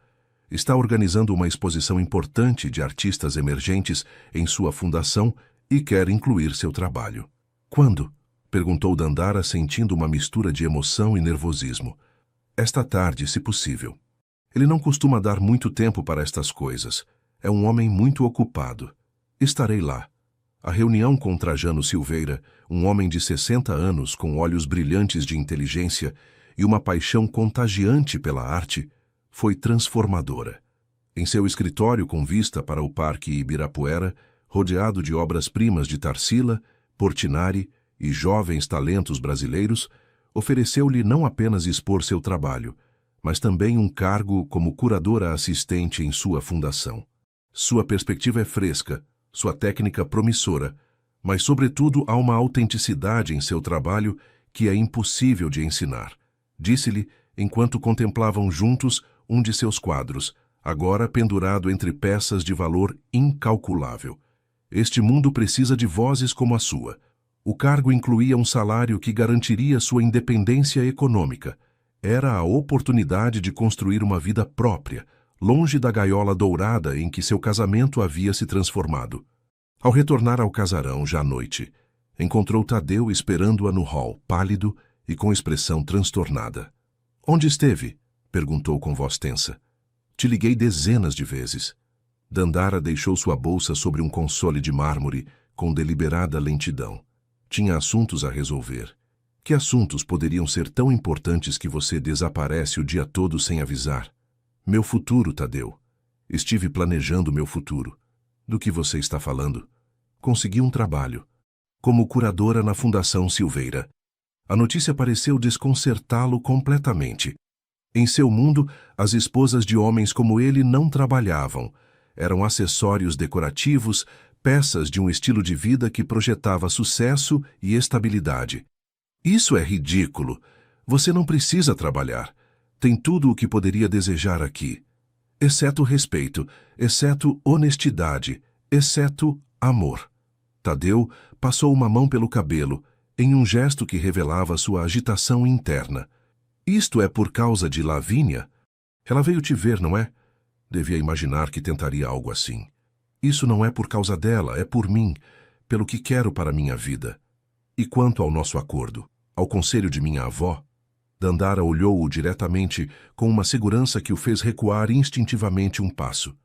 [SPEAKER 1] Está organizando uma exposição importante de artistas emergentes em sua fundação e quer incluir seu trabalho." "Quando?", perguntou Dandara, sentindo uma mistura de emoção e nervosismo. "Esta tarde, se possível. Ele não costuma dar muito tempo para estas coisas. É um homem muito ocupado. Estarei lá." A reunião com Trajano Silveira, um homem de 60 anos com olhos brilhantes de inteligência e uma paixão contagiante pela arte, foi transformadora. Em seu escritório com vista para o Parque Ibirapuera, rodeado de obras-primas de Tarsila, Portinari e jovens talentos brasileiros, ofereceu-lhe não apenas expor seu trabalho, mas também um cargo como curadora assistente em sua fundação. Sua perspectiva é fresca, sua técnica promissora, mas, sobretudo, há uma autenticidade em seu trabalho que é impossível de ensinar, disse-lhe enquanto contemplavam juntos um de seus quadros, agora pendurado entre peças de valor incalculável. "Este mundo precisa de vozes como a sua." O cargo incluía um salário que garantiria sua independência econômica. Era a oportunidade de construir uma vida própria, longe da gaiola dourada em que seu casamento havia se transformado. Ao retornar ao casarão, já à noite, encontrou Tadeu esperando-a no hall, pálido e com expressão transtornada. "Onde esteve?", perguntou com voz tensa. "Te liguei dezenas de vezes." Dandara deixou sua bolsa sobre um console de mármore com deliberada lentidão. Tinha assuntos a resolver. Que assuntos poderiam ser tão importantes que você desaparece o dia todo sem avisar? "Meu futuro, Tadeu. Estive planejando meu futuro." "Do que você está falando?" "Consegui um trabalho. Como curadora na Fundação Silveira." A notícia pareceu desconcertá-lo completamente. Em seu mundo, as esposas de homens como ele não trabalhavam. Eram acessórios decorativos, peças de um estilo de vida que projetava sucesso e estabilidade. "Isso é ridículo. Você não precisa trabalhar. Tem tudo o que poderia desejar aqui. Exceto respeito, exceto honestidade, exceto amor." Tadeu passou uma mão pelo cabelo, em um gesto que revelava sua agitação interna. "Isto é por causa de Lavínia? Ela veio te ver, não é?" Devia imaginar que tentaria algo assim. "Isso não é por causa dela, é por mim, pelo que quero para minha vida." "E quanto ao nosso acordo? Ao conselho de minha avó?" Dandara olhou-o diretamente com uma segurança que o fez recuar instintivamente um passo.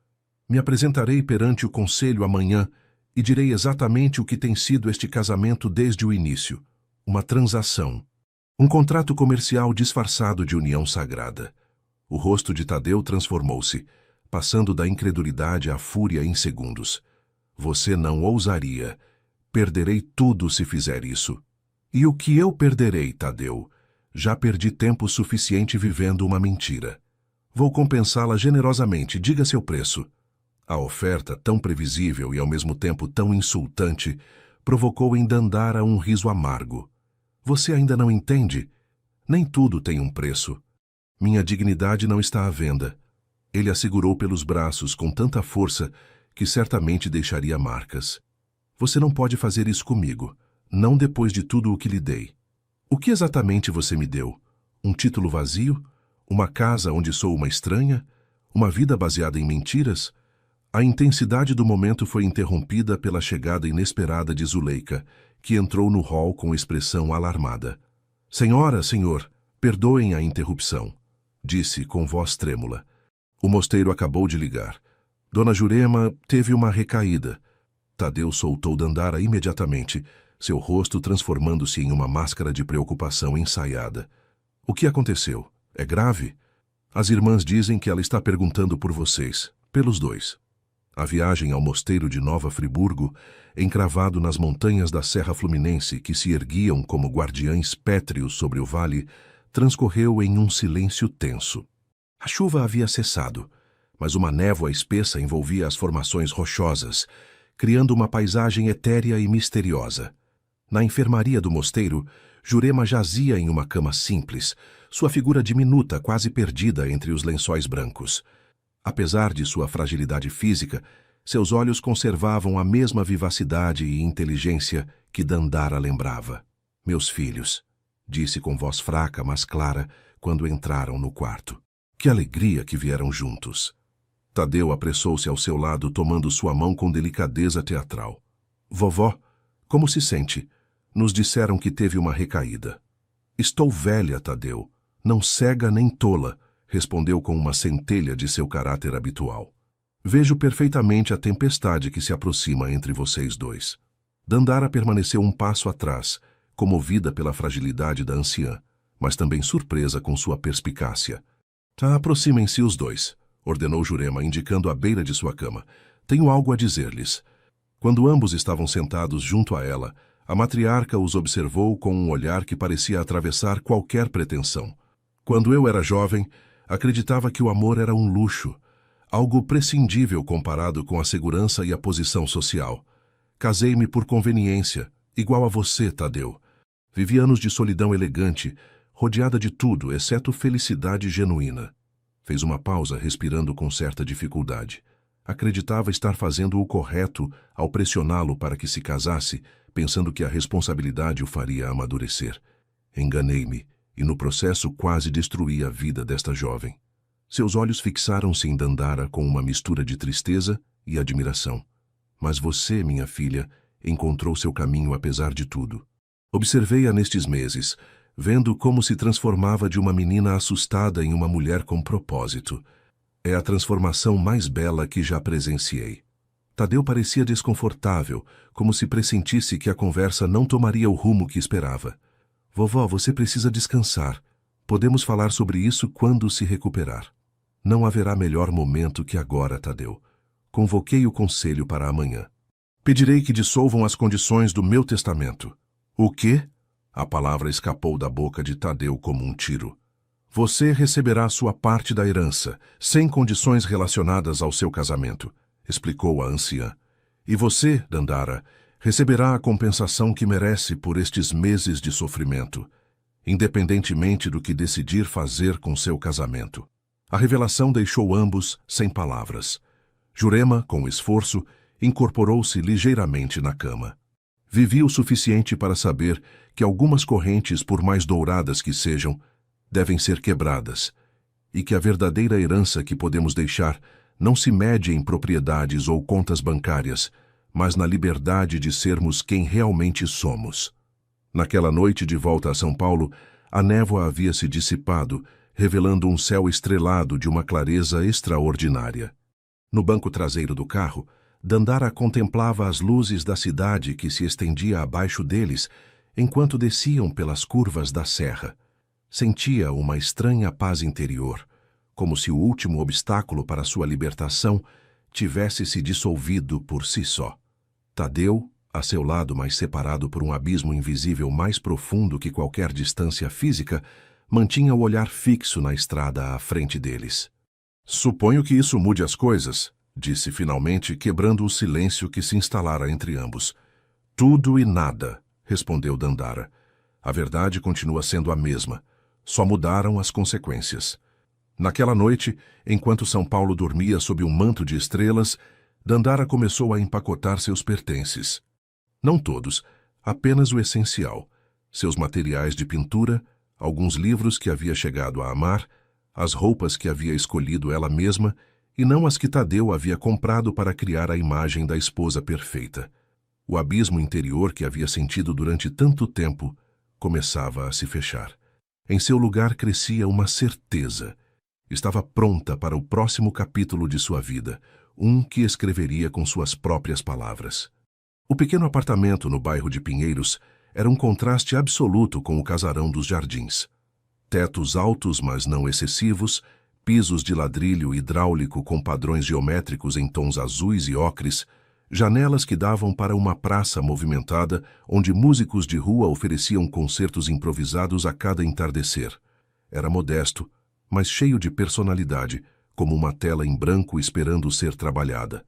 [SPEAKER 1] "Me apresentarei perante o conselho amanhã e direi exatamente o que tem sido este casamento desde o início. Uma transação. Um contrato comercial disfarçado de união sagrada." O rosto de Tadeu transformou-se, passando da incredulidade à fúria em segundos. "Você não ousaria. Perderei tudo se fizer isso." "E o que eu perderei, Tadeu? Já perdi tempo suficiente vivendo uma mentira. Vou compensá-la generosamente, diga seu preço." A oferta, tão previsível e ao mesmo tempo tão insultante, provocou em Dandara um riso amargo. "Você ainda não entende? Nem tudo tem um preço. Minha dignidade não está à venda." Ele a segurou pelos braços com tanta força que certamente deixaria marcas. "Você não pode fazer isso comigo, não depois de tudo o que lhe dei." "O que exatamente você me deu? Um título vazio? Uma casa onde sou uma estranha? Uma vida baseada em mentiras?" A intensidade do momento foi interrompida pela chegada inesperada de Zuleika, que entrou no hall com expressão alarmada. "Senhora, senhor, perdoem a interrupção", disse com voz trêmula. O mosteiro acabou de ligar. Dona Jurema teve uma recaída. Tadeu soltou Dandara imediatamente, seu rosto transformando-se em uma máscara de preocupação ensaiada. O que aconteceu? É grave? As irmãs dizem que ela está perguntando por vocês, pelos dois. A viagem ao mosteiro de Nova Friburgo, encravado nas montanhas da Serra Fluminense que se erguiam como guardiães pétreos sobre o vale, transcorreu em um silêncio tenso. A chuva havia cessado, mas uma névoa espessa envolvia as formações rochosas, criando uma paisagem etérea e misteriosa. Na enfermaria do mosteiro, Jurema jazia em uma cama simples, sua figura diminuta quase perdida entre os lençóis brancos. Apesar de sua fragilidade física, seus olhos conservavam a mesma vivacidade e inteligência que Dandara lembrava. "Meus filhos", disse com voz fraca, mas clara, quando entraram no quarto. Que alegria que vieram juntos. Tadeu apressou-se ao seu lado, tomando sua mão com delicadeza teatral. "Vovó, como se sente? Nos disseram que teve uma recaída." "Estou velha, Tadeu, não cega nem tola", respondeu com uma centelha de seu caráter habitual. "Vejo perfeitamente a tempestade que se aproxima entre vocês dois." Dandara permaneceu um passo atrás, comovida pela fragilidade da anciã, mas também surpresa com sua perspicácia. "Aproximem-se os dois", ordenou Jurema, indicando a beira de sua cama. "Tenho algo a dizer-lhes." Quando ambos estavam sentados junto a ela, a matriarca os observou com um olhar que parecia atravessar qualquer pretensão. "Quando eu era jovem, acreditava que o amor era um luxo, algo prescindível comparado com a segurança e a posição social. Casei-me por conveniência, igual a você, Tadeu. Vivi anos de solidão elegante, rodeada de tudo, exceto felicidade genuína." Fez uma pausa, respirando com certa dificuldade. Acreditava estar fazendo o correto ao pressioná-lo para que se casasse, pensando que a responsabilidade o faria amadurecer. Enganei-me, e no processo quase destruí a vida desta jovem. Seus olhos fixaram-se em Dandara com uma mistura de tristeza e admiração. "Mas você, minha filha, encontrou seu caminho apesar de tudo. Observei-a nestes meses, vendo como se transformava de uma menina assustada em uma mulher com propósito. É a transformação mais bela que já presenciei." Tadeu parecia desconfortável, como se pressentisse que a conversa não tomaria o rumo que esperava. "Vovó, você precisa descansar. Podemos falar sobre isso quando se recuperar." "Não haverá melhor momento que agora, Tadeu. Convoquei o conselho para amanhã. Pedirei que dissolvam as condições do meu testamento." "O quê?" A palavra escapou da boca de Tadeu como um tiro. "Você receberá sua parte da herança, sem condições relacionadas ao seu casamento", explicou a anciã. "E você, Dandara, receberá a compensação que merece por estes meses de sofrimento, independentemente do que decidir fazer com seu casamento." A revelação deixou ambos sem palavras. Jurema, com esforço, incorporou-se ligeiramente na cama. "Vivi o suficiente para saber que algumas correntes, por mais douradas que sejam, devem ser quebradas, e que a verdadeira herança que podemos deixar não se mede em propriedades ou contas bancárias, mas na liberdade de sermos quem realmente somos." Naquela noite de volta a São Paulo, a névoa havia se dissipado, revelando um céu estrelado de uma clareza extraordinária. No banco traseiro do carro, Dandara contemplava as luzes da cidade que se estendia abaixo deles, enquanto desciam pelas curvas da serra. Sentia uma estranha paz interior, como se o último obstáculo para sua libertação tivesse se dissolvido por si só. Tadeu, a seu lado, mas separado por um abismo invisível mais profundo que qualquer distância física, mantinha o olhar fixo na estrada à frente deles. "Suponho que isso mude as coisas", disse finalmente, quebrando o silêncio que se instalara entre ambos. "Tudo e nada", respondeu Dandara. "A verdade continua sendo a mesma. Só mudaram as consequências." Naquela noite, enquanto São Paulo dormia sob um manto de estrelas, Dandara começou a empacotar seus pertences. Não todos, apenas o essencial: seus materiais de pintura, alguns livros que havia chegado a amar, as roupas que havia escolhido ela mesma e não as que Tadeu havia comprado para criar a imagem da esposa perfeita. O abismo interior que havia sentido durante tanto tempo começava a se fechar. Em seu lugar crescia uma certeza. Estava pronta para o próximo capítulo de sua vida, um que escreveria com suas próprias palavras. O pequeno apartamento no bairro de Pinheiros era um contraste absoluto com o casarão dos Jardins. Tetos altos, mas não excessivos, pisos de ladrilho hidráulico com padrões geométricos em tons azuis e ocres, janelas que davam para uma praça movimentada onde músicos de rua ofereciam concertos improvisados a cada entardecer. Era modesto, mas cheio de personalidade, como uma tela em branco esperando ser trabalhada.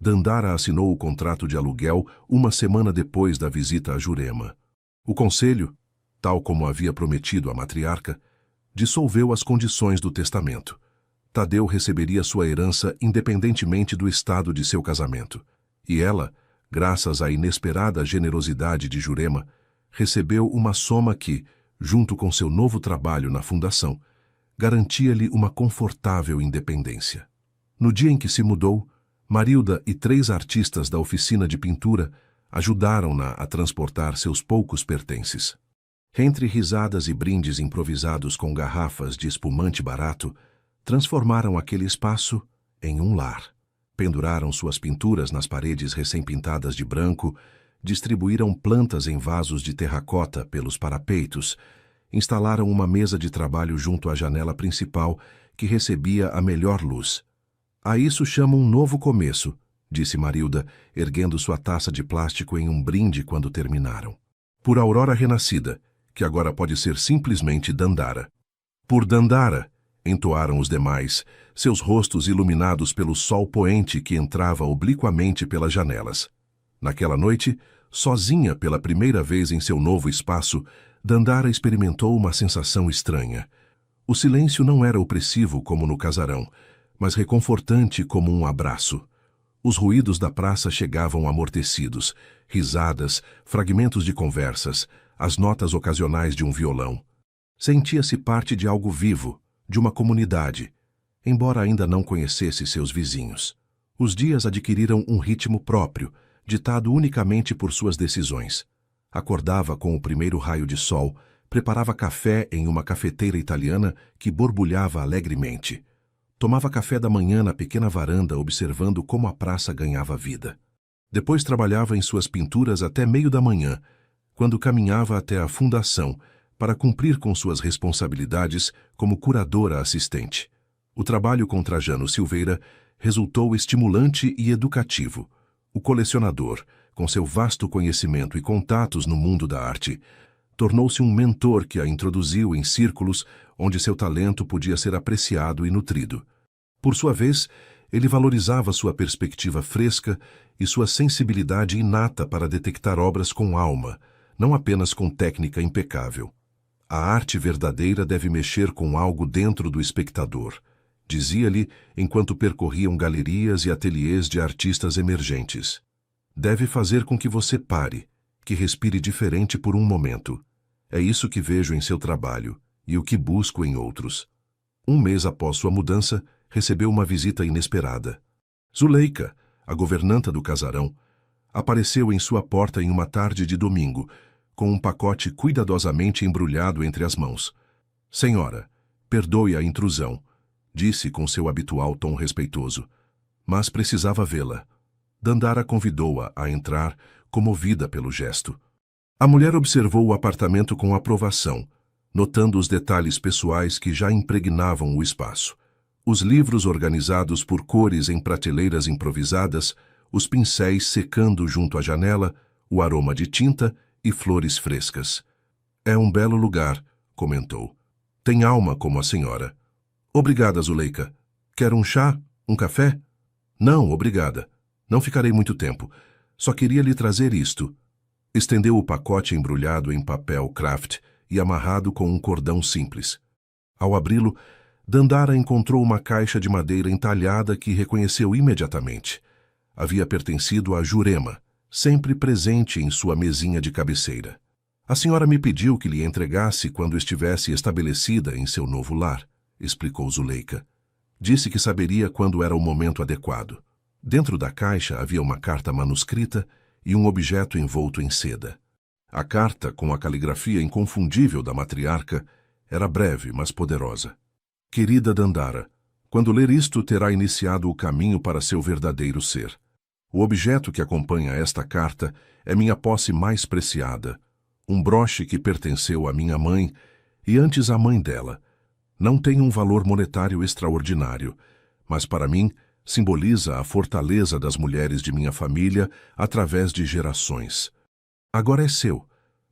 [SPEAKER 1] Dandara assinou o contrato de aluguel uma semana depois da visita a Jurema. O conselho, tal como havia prometido a matriarca, dissolveu as condições do testamento. Tadeu receberia sua herança independentemente do estado de seu casamento. E ela, graças à inesperada generosidade de Jurema, recebeu uma soma que, junto com seu novo trabalho na fundação, garantia-lhe uma confortável independência. No dia em que se mudou, Marilda e 3 artistas da oficina de pintura ajudaram-na a transportar seus poucos pertences. Entre risadas e brindes improvisados com garrafas de espumante barato, transformaram aquele espaço em um lar. Penduraram suas pinturas nas paredes recém-pintadas de branco, distribuíram plantas em vasos de terracota pelos parapeitos, instalaram uma mesa de trabalho junto à janela principal que recebia a melhor luz. A isso chamo um novo começo, disse Marilda, erguendo sua taça de plástico em um brinde quando terminaram. Por Aurora renascida, que agora pode ser simplesmente Dandara. Por Dandara, entoaram os demais, seus rostos iluminados pelo sol poente que entrava obliquamente pelas janelas. Naquela noite, sozinha pela primeira vez em seu novo espaço, Dandara experimentou uma sensação estranha. O silêncio não era opressivo como no casarão, mas reconfortante como um abraço. Os ruídos da praça chegavam amortecidos, risadas, fragmentos de conversas, as notas ocasionais de um violão. Sentia-se parte de algo vivo, de uma comunidade, embora ainda não conhecesse seus vizinhos. Os dias adquiriram um ritmo próprio, ditado unicamente por suas decisões. Acordava com o primeiro raio de sol, preparava café em uma cafeteira italiana que borbulhava alegremente. Tomava café da manhã na pequena varanda observando como a praça ganhava vida. Depois trabalhava em suas pinturas até meio da manhã, quando caminhava até a fundação para cumprir com suas responsabilidades como curadora assistente. O trabalho com Trajano Silveira resultou estimulante e educativo. O colecionador, com seu vasto conhecimento e contatos no mundo da arte, tornou-se um mentor que a introduziu em círculos onde seu talento podia ser apreciado e nutrido. Por sua vez, ele valorizava sua perspectiva fresca e sua sensibilidade inata para detectar obras com alma, não apenas com técnica impecável. A arte verdadeira deve mexer com algo dentro do espectador, dizia-lhe enquanto percorriam galerias e ateliês de artistas emergentes. Deve fazer com que você pare, que respire diferente por um momento. É isso que vejo em seu trabalho e o que busco em outros. Um mês após sua mudança, recebeu uma visita inesperada. Zuleika, a governanta do casarão, apareceu em sua porta em uma tarde de domingo, com um pacote cuidadosamente embrulhado entre as mãos. Senhora, perdoe a intrusão, disse com seu habitual tom respeitoso, mas precisava vê-la. Dandara convidou-a a entrar, comovida pelo gesto. A mulher observou o apartamento com aprovação, notando os detalhes pessoais que já impregnavam o espaço. Os livros organizados por cores em prateleiras improvisadas, os pincéis secando junto à janela, o aroma de tinta e flores frescas. É um belo lugar, comentou. Tem alma como a senhora. Obrigada, Zuleika. Quer um chá? Um café? Não, obrigada. Não ficarei muito tempo. Só queria lhe trazer isto. Estendeu o pacote embrulhado em papel craft e amarrado com um cordão simples. Ao abri-lo, Dandara encontrou uma caixa de madeira entalhada que reconheceu imediatamente. Havia pertencido a Jurema, sempre presente em sua mesinha de cabeceira. A senhora me pediu que lhe entregasse quando estivesse estabelecida em seu novo lar, explicou Zuleika. Disse que saberia quando era o momento adequado. Dentro da caixa havia uma carta manuscrita e um objeto envolto em seda. A carta, com a caligrafia inconfundível da matriarca, era breve, mas poderosa. Querida Dandara, quando ler isto terá iniciado o caminho para seu verdadeiro ser. O objeto que acompanha esta carta é minha posse mais preciada, um broche que pertenceu à minha mãe e antes à mãe dela. Não tem um valor monetário extraordinário, mas para mim simboliza a fortaleza das mulheres de minha família através de gerações. Agora é seu,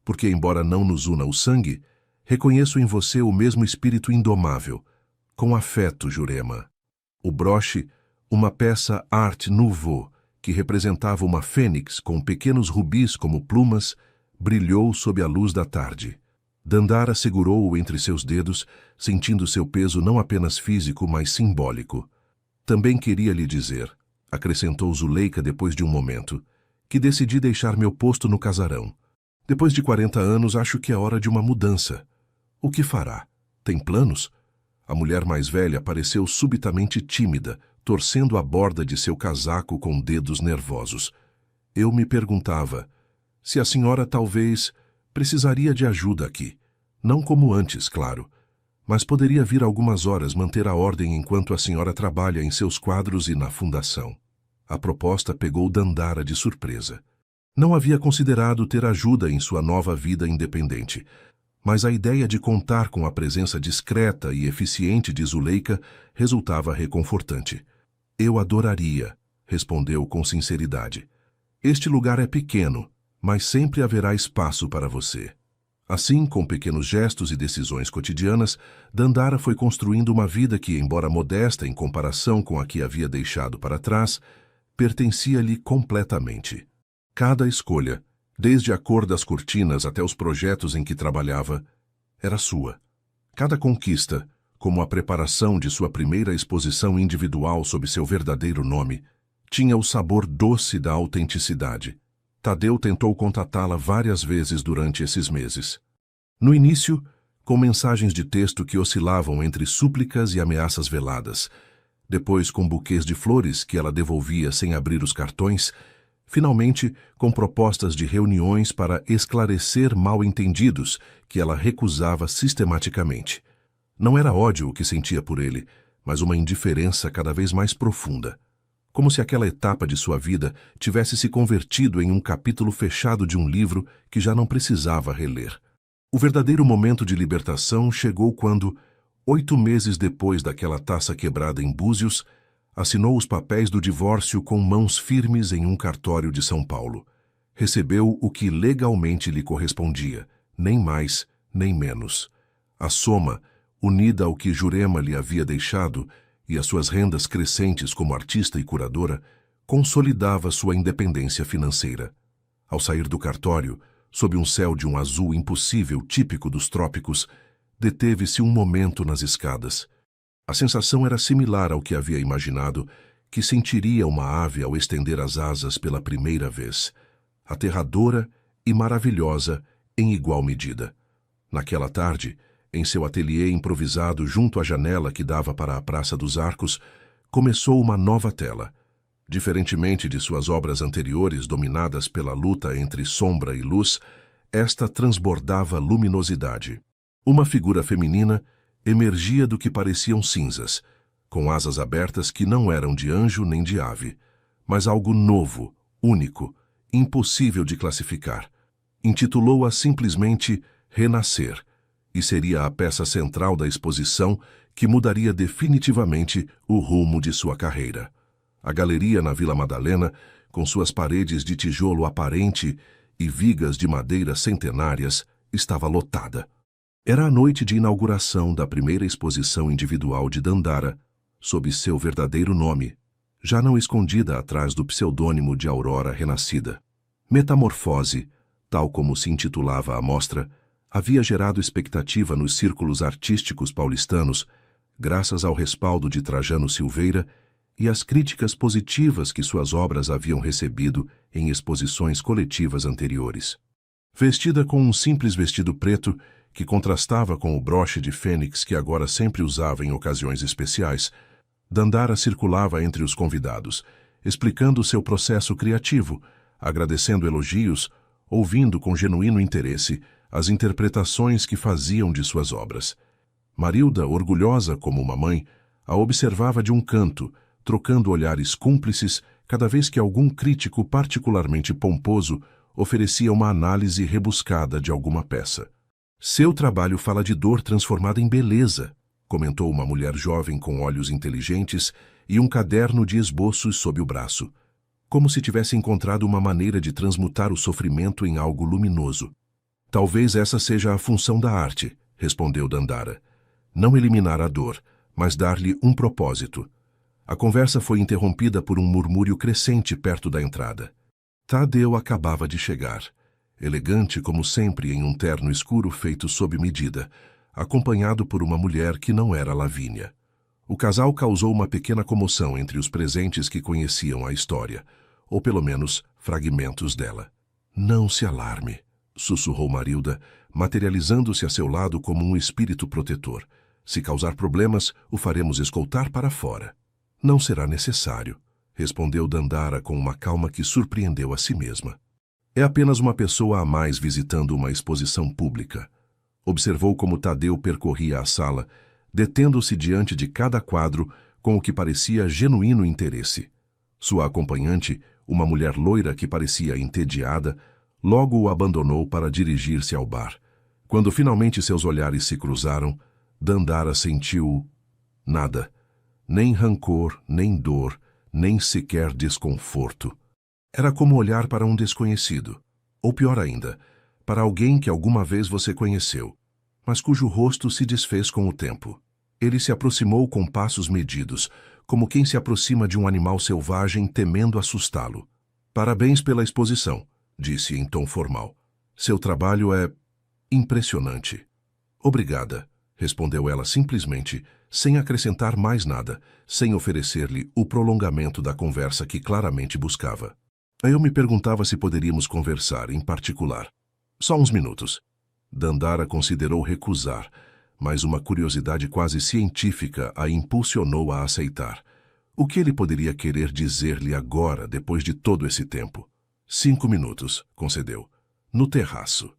[SPEAKER 1] porque embora não nos una o sangue, reconheço em você o mesmo espírito indomável. Com afeto, Jurema. O broche, uma peça Art Nouveau, que representava uma fênix com pequenos rubis como plumas, brilhou sob a luz da tarde. Dandara segurou-o entre seus dedos, sentindo seu peso não apenas físico, mas simbólico. Também queria lhe dizer, acrescentou Zuleika depois de um momento, que decidi deixar meu posto no casarão. Depois de 40 anos, acho que é hora de uma mudança. O que fará? Tem planos? A mulher mais velha pareceu subitamente tímida, torcendo a borda de seu casaco com dedos nervosos. Eu me perguntava se a senhora talvez precisaria de ajuda aqui. Não como antes, claro, mas poderia vir algumas horas manter a ordem enquanto a senhora trabalha em seus quadros e na fundação. A proposta pegou Dandara de surpresa. Não havia considerado ter ajuda em sua nova vida independente, mas a ideia de contar com a presença discreta e eficiente de Zuleika resultava reconfortante. Eu adoraria, respondeu com sinceridade. Este lugar é pequeno, mas sempre haverá espaço para você. Assim, com pequenos gestos e decisões cotidianas, Dandara foi construindo uma vida que, embora modesta em comparação com a que havia deixado para trás, pertencia-lhe completamente. Cada escolha, desde a cor das cortinas até os projetos em que trabalhava, era sua. Cada conquista, como a preparação de sua primeira exposição individual sob seu verdadeiro nome, tinha o sabor doce da autenticidade. Tadeu tentou contatá-la várias vezes durante esses meses. No início, com mensagens de texto que oscilavam entre súplicas e ameaças veladas, depois com buquês de flores que ela devolvia sem abrir os cartões, finalmente com propostas de reuniões para esclarecer mal-entendidos que ela recusava sistematicamente. Não era ódio o que sentia por ele, mas uma indiferença cada vez mais profunda. Como se aquela etapa de sua vida tivesse se convertido em um capítulo fechado de um livro que já não precisava reler. O verdadeiro momento de libertação chegou quando, 8 meses depois daquela taça quebrada em Búzios, assinou os papéis do divórcio com mãos firmes em um cartório de São Paulo. Recebeu o que legalmente lhe correspondia, nem mais, nem menos. A soma, unida ao que Jurema lhe havia deixado, e as suas rendas crescentes como artista e curadora, consolidava sua independência financeira. Ao sair do cartório, sob um céu de um azul impossível típico dos trópicos, deteve-se um momento nas escadas. A sensação era similar ao que havia imaginado que sentiria uma ave ao estender as asas pela primeira vez. Aterradora e maravilhosa em igual medida. Naquela tarde, em seu ateliê improvisado junto à janela que dava para a Praça dos Arcos, começou uma nova tela. Diferentemente de suas obras anteriores dominadas pela luta entre sombra e luz, esta transbordava luminosidade. Uma figura feminina emergia do que pareciam cinzas, com asas abertas que não eram de anjo nem de ave, mas algo novo, único, impossível de classificar. Intitulou-a simplesmente Renascer, e seria a peça central da exposição que mudaria definitivamente o rumo de sua carreira. A galeria na Vila Madalena, com suas paredes de tijolo aparente e vigas de madeira centenárias, estava lotada. Era a noite de inauguração da primeira exposição individual de Dandara, sob seu verdadeiro nome, já não escondida atrás do pseudônimo de Aurora Renascida. Metamorfose, tal como se intitulava a mostra, havia gerado expectativa nos círculos artísticos paulistanos, graças ao respaldo de Trajano Silveira e às críticas positivas que suas obras haviam recebido em exposições coletivas anteriores. Vestida com um simples vestido preto, que contrastava com o broche de fênix que agora sempre usava em ocasiões especiais, Dandara circulava entre os convidados, explicando seu processo criativo, agradecendo elogios, ouvindo com genuíno interesse as interpretações que faziam de suas obras. Marilda, orgulhosa como uma mãe, a observava de um canto, trocando olhares cúmplices cada vez que algum crítico particularmente pomposo oferecia uma análise rebuscada de alguma peça. Seu trabalho fala de dor transformada em beleza, comentou uma mulher jovem com olhos inteligentes e um caderno de esboços sob o braço, como se tivesse encontrado uma maneira de transmutar o sofrimento em algo luminoso. Talvez essa seja a função da arte, respondeu Dandara. Não eliminar a dor, mas dar-lhe um propósito. A conversa foi interrompida por um murmúrio crescente perto da entrada. Tadeu acabava de chegar, elegante como sempre em um terno escuro feito sob medida, acompanhado por uma mulher que não era Lavínia. O casal causou uma pequena comoção entre os presentes que conheciam a história, ou pelo menos fragmentos dela. Não se alarme, sussurrou Marilda, materializando-se a seu lado como um espírito protetor. Se causar problemas, o faremos escoltar para fora. Não será necessário, respondeu Dandara com uma calma que surpreendeu a si mesma. É apenas uma pessoa a mais visitando uma exposição pública. Observou como Tadeu percorria a sala, detendo-se diante de cada quadro com o que parecia genuíno interesse. Sua acompanhante, uma mulher loira que parecia entediada, logo o abandonou para dirigir-se ao bar. Quando finalmente seus olhares se cruzaram, Dandara sentiu nada, nem rancor, nem dor, nem sequer desconforto. Era como olhar para um desconhecido, ou pior ainda, para alguém que alguma vez você conheceu, mas cujo rosto se desfez com o tempo. Ele se aproximou com passos medidos, como quem se aproxima de um animal selvagem temendo assustá-lo. Parabéns pela exposição, disse em tom formal. Seu trabalho é impressionante. Obrigada, respondeu ela simplesmente, sem acrescentar mais nada, sem oferecer-lhe o prolongamento da conversa que claramente buscava. Eu me perguntava se poderíamos conversar em particular. Só uns minutos. Dandara considerou recusar, mas uma curiosidade quase científica a impulsionou a aceitar. O que ele poderia querer dizer-lhe agora, depois de todo esse tempo? 5 minutos, concedeu. No terraço.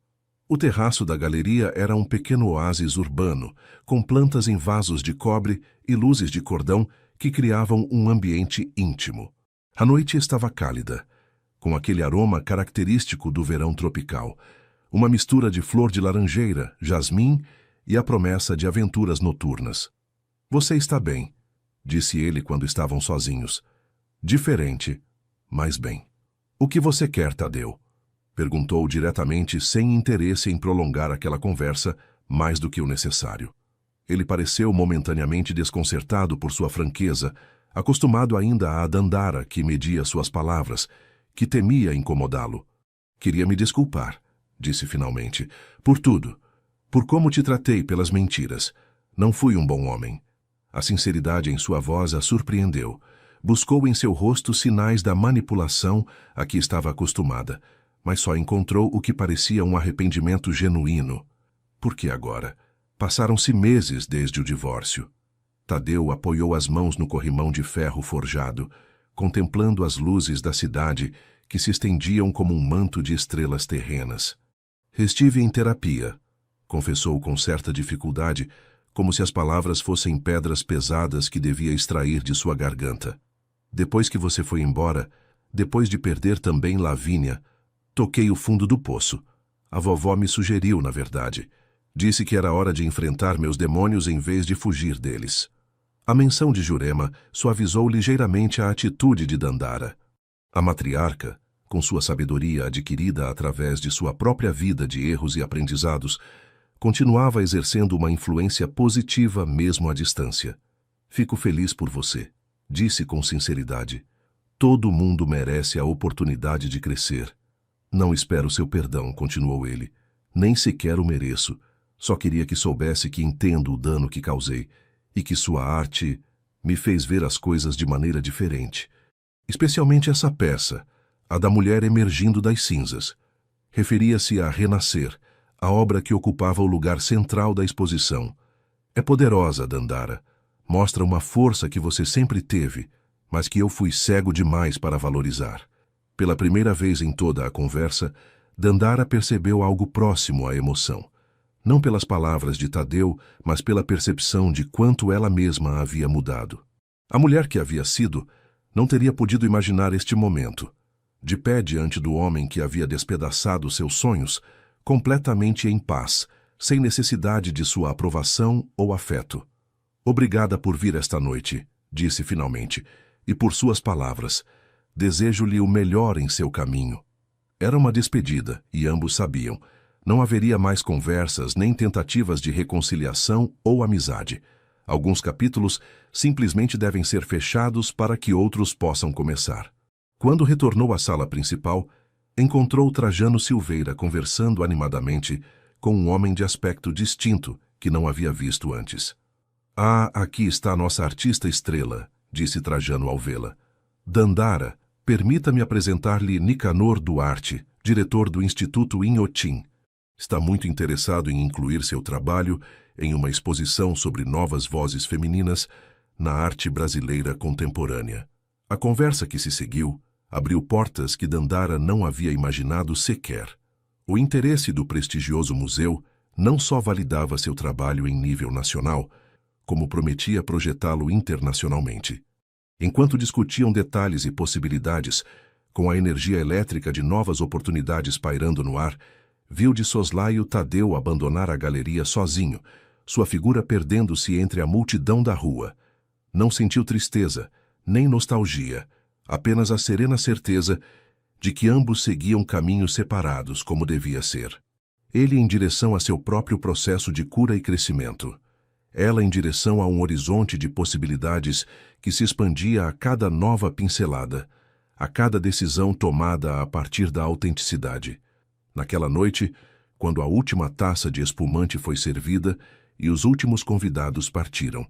[SPEAKER 1] O terraço da galeria era um pequeno oásis urbano, com plantas em vasos de cobre e luzes de cordão que criavam um ambiente íntimo. A noite estava cálida, com aquele aroma característico do verão tropical, uma mistura de flor de laranjeira, jasmim e a promessa de aventuras noturnas. Você está bem, disse ele quando estavam sozinhos. Diferente, mas bem. O que você quer, Tadeu? Perguntou diretamente, sem interesse em prolongar aquela conversa mais do que o necessário. Ele pareceu momentaneamente desconcertado por sua franqueza, acostumado ainda a Dandara, que media suas palavras, que temia incomodá-lo. Queria me desculpar, disse finalmente, por tudo, por como te tratei pelas mentiras. Não fui um bom homem. A sinceridade em sua voz a surpreendeu. Buscou em seu rosto sinais da manipulação a que estava acostumada, mas só encontrou o que parecia um arrependimento genuíno. Por que agora? Passaram-se meses desde o divórcio. Tadeu apoiou as mãos no corrimão de ferro forjado, contemplando as luzes da cidade que se estendiam como um manto de estrelas terrenas. Estive em terapia, confessou com certa dificuldade, como se as palavras fossem pedras pesadas que devia extrair de sua garganta. Depois que você foi embora, depois de perder também Lavínia, toquei o fundo do poço. A vovó me sugeriu, na verdade. Disse que era hora de enfrentar meus demônios em vez de fugir deles. A menção de Jurema suavizou ligeiramente a atitude de Dandara. A matriarca, com sua sabedoria adquirida através de sua própria vida de erros e aprendizados, continuava exercendo uma influência positiva mesmo à distância. Fico feliz por você, disse com sinceridade. Todo mundo merece a oportunidade de crescer. Não espero seu perdão, continuou ele. Nem sequer o mereço. Só queria que soubesse que entendo o dano que causei e que sua arte me fez ver as coisas de maneira diferente. Especialmente essa peça, a da mulher emergindo das cinzas. Referia-se a Renascer, a obra que ocupava o lugar central da exposição. É poderosa, Dandara. Mostra uma força que você sempre teve, mas que eu fui cego demais para valorizar. Pela primeira vez em toda a conversa, Dandara percebeu algo próximo à emoção. não pelas palavras de Tadeu, mas pela percepção de quanto ela mesma havia mudado. A mulher que havia sido não teria podido imaginar este momento, de pé diante do homem que havia despedaçado seus sonhos, completamente em paz, sem necessidade de sua aprovação ou afeto. "Obrigada por vir esta noite", disse finalmente, "e por suas palavras. Desejo-lhe o melhor em seu caminho." Era uma despedida, e ambos sabiam. Não haveria mais conversas nem tentativas de reconciliação ou amizade. Alguns capítulos simplesmente devem ser fechados para que outros possam começar. Quando retornou à sala principal, encontrou Trajano Silveira conversando animadamente com um homem de aspecto distinto que não havia visto antes. "Ah, aqui está nossa artista estrela", disse Trajano ao vê-la. "Dandara, permita-me apresentar-lhe Nicanor Duarte, diretor do Instituto Inhotim. Está muito interessado em incluir seu trabalho em uma exposição sobre novas vozes femininas na arte brasileira contemporânea." A conversa que se seguiu abriu portas que Dandara não havia imaginado sequer. O interesse do prestigioso museu não só validava seu trabalho em nível nacional, como prometia projetá-lo internacionalmente. Enquanto discutiam detalhes e possibilidades, com a energia elétrica de novas oportunidades pairando no ar, viu de soslaio Tadeu abandonar a galeria sozinho, sua figura perdendo-se entre a multidão da rua. Não sentiu tristeza, nem nostalgia, apenas a serena certeza de que ambos seguiam caminhos separados como devia ser. Ele em direção a seu próprio processo de cura e crescimento. Ela em direção a um horizonte de possibilidades que se expandia a cada nova pincelada, a cada decisão tomada a partir da autenticidade. Naquela noite, quando a última taça de espumante foi servida e os últimos convidados partiram,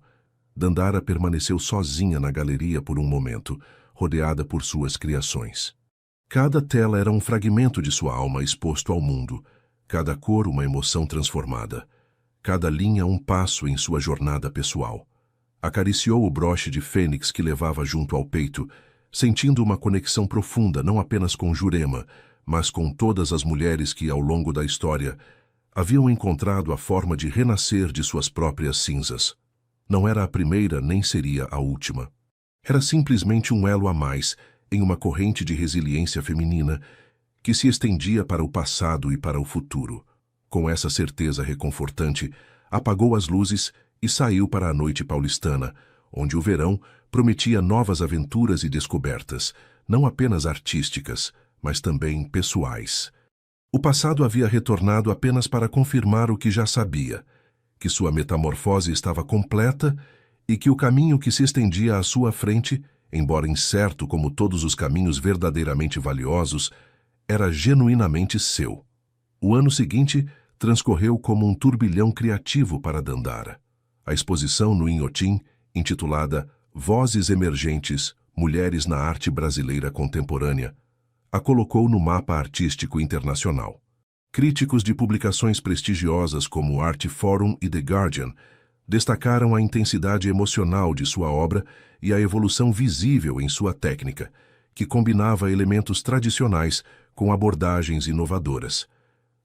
[SPEAKER 1] Dandara permaneceu sozinha na galeria por um momento, rodeada por suas criações. Cada tela era um fragmento de sua alma exposto ao mundo, cada cor uma emoção transformada, cada linha um passo em sua jornada pessoal. Acariciou o broche de fênix que levava junto ao peito, sentindo uma conexão profunda não apenas com Jurema, mas com todas as mulheres que, ao longo da história, haviam encontrado a forma de renascer de suas próprias cinzas. Não era a primeira nem seria a última. Era simplesmente um elo a mais em uma corrente de resiliência feminina que se estendia para o passado e para o futuro. Com essa certeza reconfortante, apagou as luzes e saiu para a noite paulistana, onde o verão prometia novas aventuras e descobertas, não apenas artísticas, mas também pessoais. O passado havia retornado apenas para confirmar o que já sabia, que sua metamorfose estava completa e que o caminho que se estendia à sua frente, embora incerto como todos os caminhos verdadeiramente valiosos, era genuinamente seu. O ano seguinte transcorreu como um turbilhão criativo para Dandara. A exposição no Inhotim, intitulada Vozes Emergentes, Mulheres na Arte Brasileira Contemporânea, a colocou no mapa artístico internacional. Críticos de publicações prestigiosas como Art Forum e The Guardian destacaram a intensidade emocional de sua obra e a evolução visível em sua técnica, que combinava elementos tradicionais com abordagens inovadoras.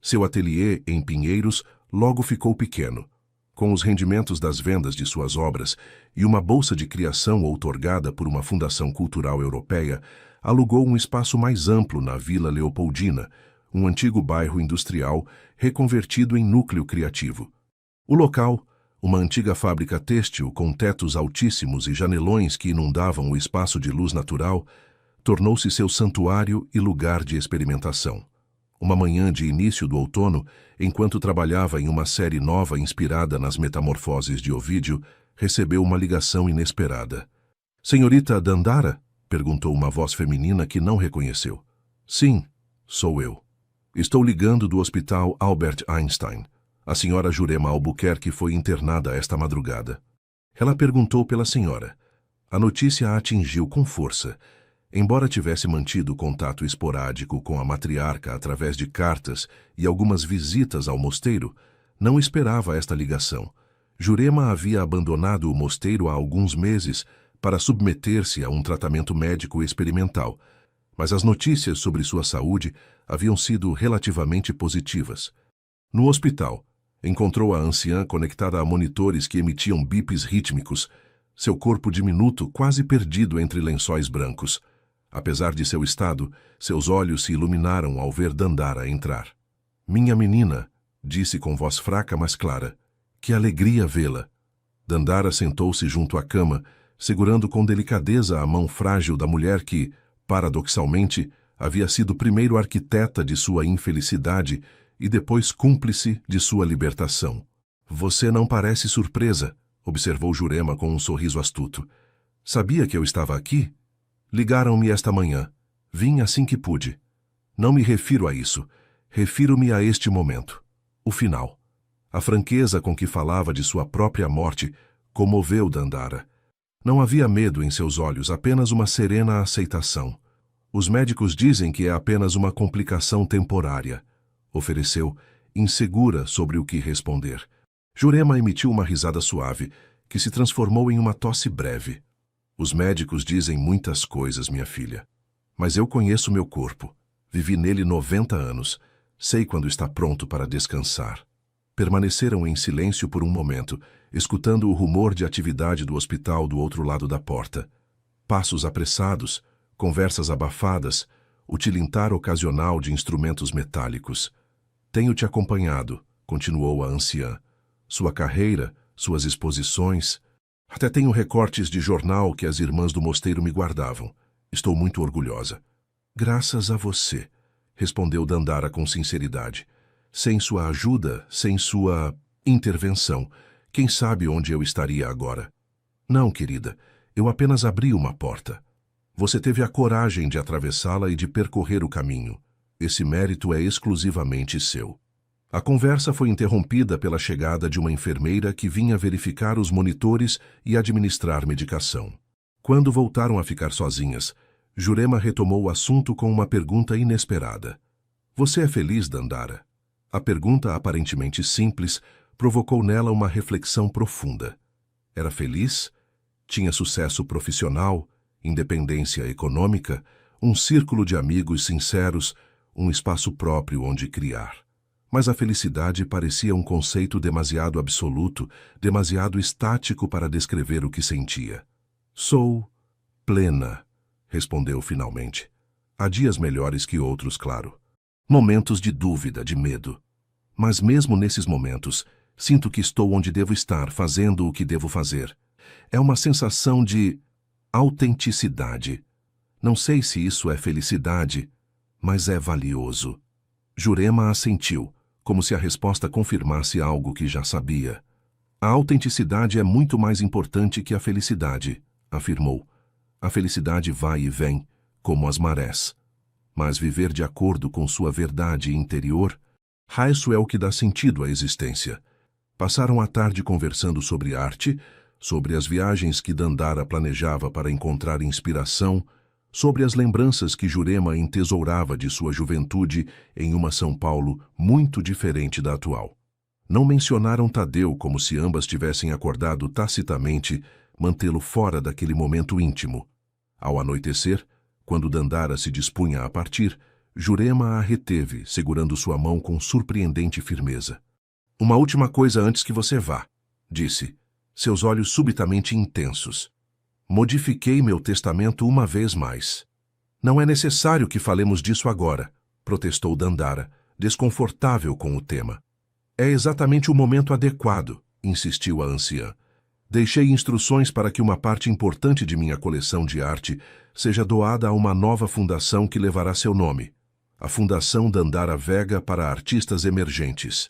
[SPEAKER 1] Seu ateliê em Pinheiros logo ficou pequeno. Com os rendimentos das vendas de suas obras e uma bolsa de criação outorgada por uma fundação cultural europeia, alugou um espaço mais amplo na Vila Leopoldina, um antigo bairro industrial reconvertido em núcleo criativo. O local, uma antiga fábrica têxtil com tetos altíssimos e janelões que inundavam o espaço de luz natural, tornou-se seu santuário e lugar de experimentação. Uma manhã de início do outono, enquanto trabalhava em uma série nova inspirada nas metamorfoses de Ovídio, recebeu uma ligação inesperada. "Senhorita Dandara?" perguntou uma voz feminina que não reconheceu. "Sim, sou eu. Estou ligando do Hospital Albert Einstein. A senhora Jurema Albuquerque foi internada esta madrugada." Ela perguntou pela senhora. A notícia a atingiu com força. Embora tivesse mantido contato esporádico com a matriarca através de cartas e algumas visitas ao mosteiro, não esperava esta ligação. Jurema havia abandonado o mosteiro há alguns meses para submeter-se a um tratamento médico experimental, mas as notícias sobre sua saúde haviam sido relativamente positivas. No hospital, Encontrou a anciã conectada a monitores que emitiam bips rítmicos, seu corpo diminuto quase perdido entre lençóis brancos. Apesar de seu estado, seus olhos se iluminaram ao ver Dandara entrar. "Minha menina", disse com voz fraca mas clara. "Que alegria vê-la." Dandara sentou-se junto à cama, segurando com delicadeza a mão frágil da mulher que, paradoxalmente, havia sido primeiro arquiteta de sua infelicidade e depois cúmplice de sua libertação. "Você não parece surpresa", observou Jurema com um sorriso astuto. "Sabia que eu estava aqui? Ligaram-me esta manhã. Vim assim que pude. Não me refiro a isso. Refiro-me a este momento. O final." A franqueza com que falava de sua própria morte comoveu Dandara. Não havia medo em seus olhos, apenas uma serena aceitação. "Os médicos dizem que é apenas uma complicação temporária", ofereceu, insegura sobre o que responder. Jurema emitiu uma risada suave, que se transformou em uma tosse breve. "Os médicos dizem muitas coisas, minha filha. Mas eu conheço meu corpo. Vivi nele 90 anos. Sei quando está pronto para descansar." Permaneceram em silêncio por um momento, escutando o rumor de atividade do hospital do outro lado da porta. Passos apressados, conversas abafadas, o tilintar ocasional de instrumentos metálicos. "Tenho te acompanhado", continuou a anciã. "Sua carreira, suas exposições. Até tenho recortes de jornal que as irmãs do mosteiro me guardavam. Estou muito orgulhosa." "Graças a você", respondeu Dandara com sinceridade. "Sem sua ajuda, sem sua intervenção, quem sabe onde eu estaria agora?" "Não, querida, eu apenas abri uma porta. Você teve a coragem de atravessá-la e de percorrer o caminho. Esse mérito é exclusivamente seu." A conversa foi interrompida pela chegada de uma enfermeira que vinha verificar os monitores e administrar medicação. Quando voltaram a ficar sozinhas, Jurema retomou o assunto com uma pergunta inesperada. "Você é feliz, Dandara?" A pergunta, aparentemente simples, provocou nela uma reflexão profunda. Era feliz? Tinha sucesso profissional, independência econômica, um círculo de amigos sinceros, um espaço próprio onde criar. Mas a felicidade parecia um conceito demasiado absoluto, demasiado estático para descrever o que sentia. "Sou plena", respondeu finalmente. "Há dias melhores que outros, claro. Momentos de dúvida, de medo. Mas mesmo nesses momentos, sinto que estou onde devo estar, fazendo o que devo fazer. É uma sensação de autenticidade. Não sei se isso é felicidade, mas é valioso." Jurema assentiu, como se a resposta confirmasse algo que já sabia. "A autenticidade é muito mais importante que a felicidade", afirmou. "A felicidade vai e vem, como as marés. Mas viver de acordo com sua verdade interior, isso é o que dá sentido à existência." Passaram a tarde conversando sobre arte, sobre as viagens que Dandara planejava para encontrar inspiração, sobre as lembranças que Jurema entesourava de sua juventude em uma São Paulo muito diferente da atual. Não mencionaram Tadeu como se ambas tivessem acordado tacitamente mantê-lo fora daquele momento íntimo. Ao anoitecer, quando Dandara se dispunha a partir, Jurema a reteve, segurando sua mão com surpreendente firmeza. "Uma última coisa antes que você vá", disse, seus olhos subitamente intensos. "Modifiquei meu testamento uma vez mais." "Não é necessário que falemos disso agora", protestou Dandara, desconfortável com o tema. "É exatamente o momento adequado", insistiu a anciã. "Deixei instruções para que uma parte importante de minha coleção de arte seja doada a uma nova fundação que levará seu nome, a Fundação Dandara Vega para Artistas Emergentes.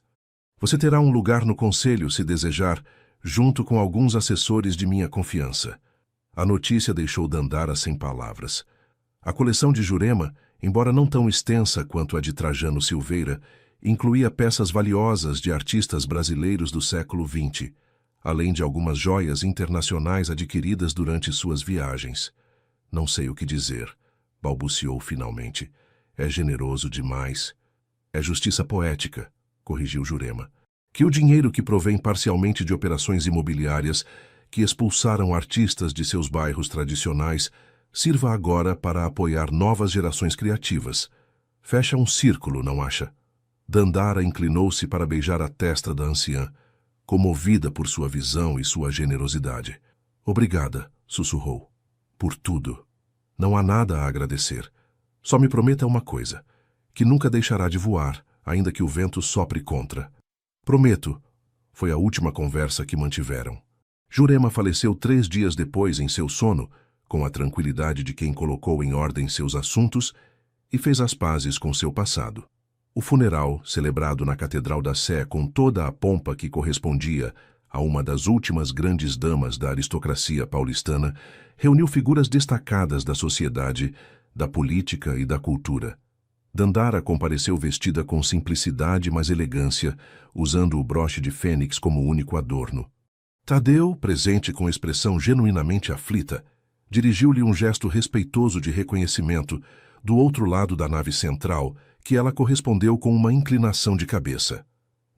[SPEAKER 1] Você terá um lugar no conselho, se desejar, junto com alguns assessores de minha confiança." A notícia deixou Dandara sem palavras. A coleção de Jurema, embora não tão extensa quanto a de Trajano Silveira, incluía peças valiosas de artistas brasileiros do século XX, além de algumas joias internacionais adquiridas durante suas viagens. "Não sei o que dizer", balbuciou finalmente. "É generoso demais." "É justiça poética", corrigiu Jurema. "Que o dinheiro que provém parcialmente de operações imobiliárias que expulsaram artistas de seus bairros tradicionais sirva agora para apoiar novas gerações criativas. Fecha um círculo, não acha?" Dandara inclinou-se para beijar a testa da anciã, comovida por sua visão e sua generosidade. Obrigada, sussurrou. Por tudo. Não há nada a agradecer. Só me prometa uma coisa, que nunca deixará de voar, ainda que o vento sopre contra. Prometo. Foi a última conversa que mantiveram. Jurema faleceu 3 dias depois em seu sono, com a tranquilidade de quem colocou em ordem seus assuntos e fez as pazes com seu passado. O funeral, celebrado na Catedral da Sé com toda a pompa que correspondia a uma das últimas grandes damas da aristocracia paulistana, reuniu figuras destacadas da sociedade, da política e da cultura. Dandara compareceu vestida com simplicidade mas elegância, usando o broche de fênix como único adorno. Tadeu, presente com expressão genuinamente aflita, dirigiu-lhe um gesto respeitoso de reconhecimento do outro lado da nave central, que ela correspondeu com uma inclinação de cabeça.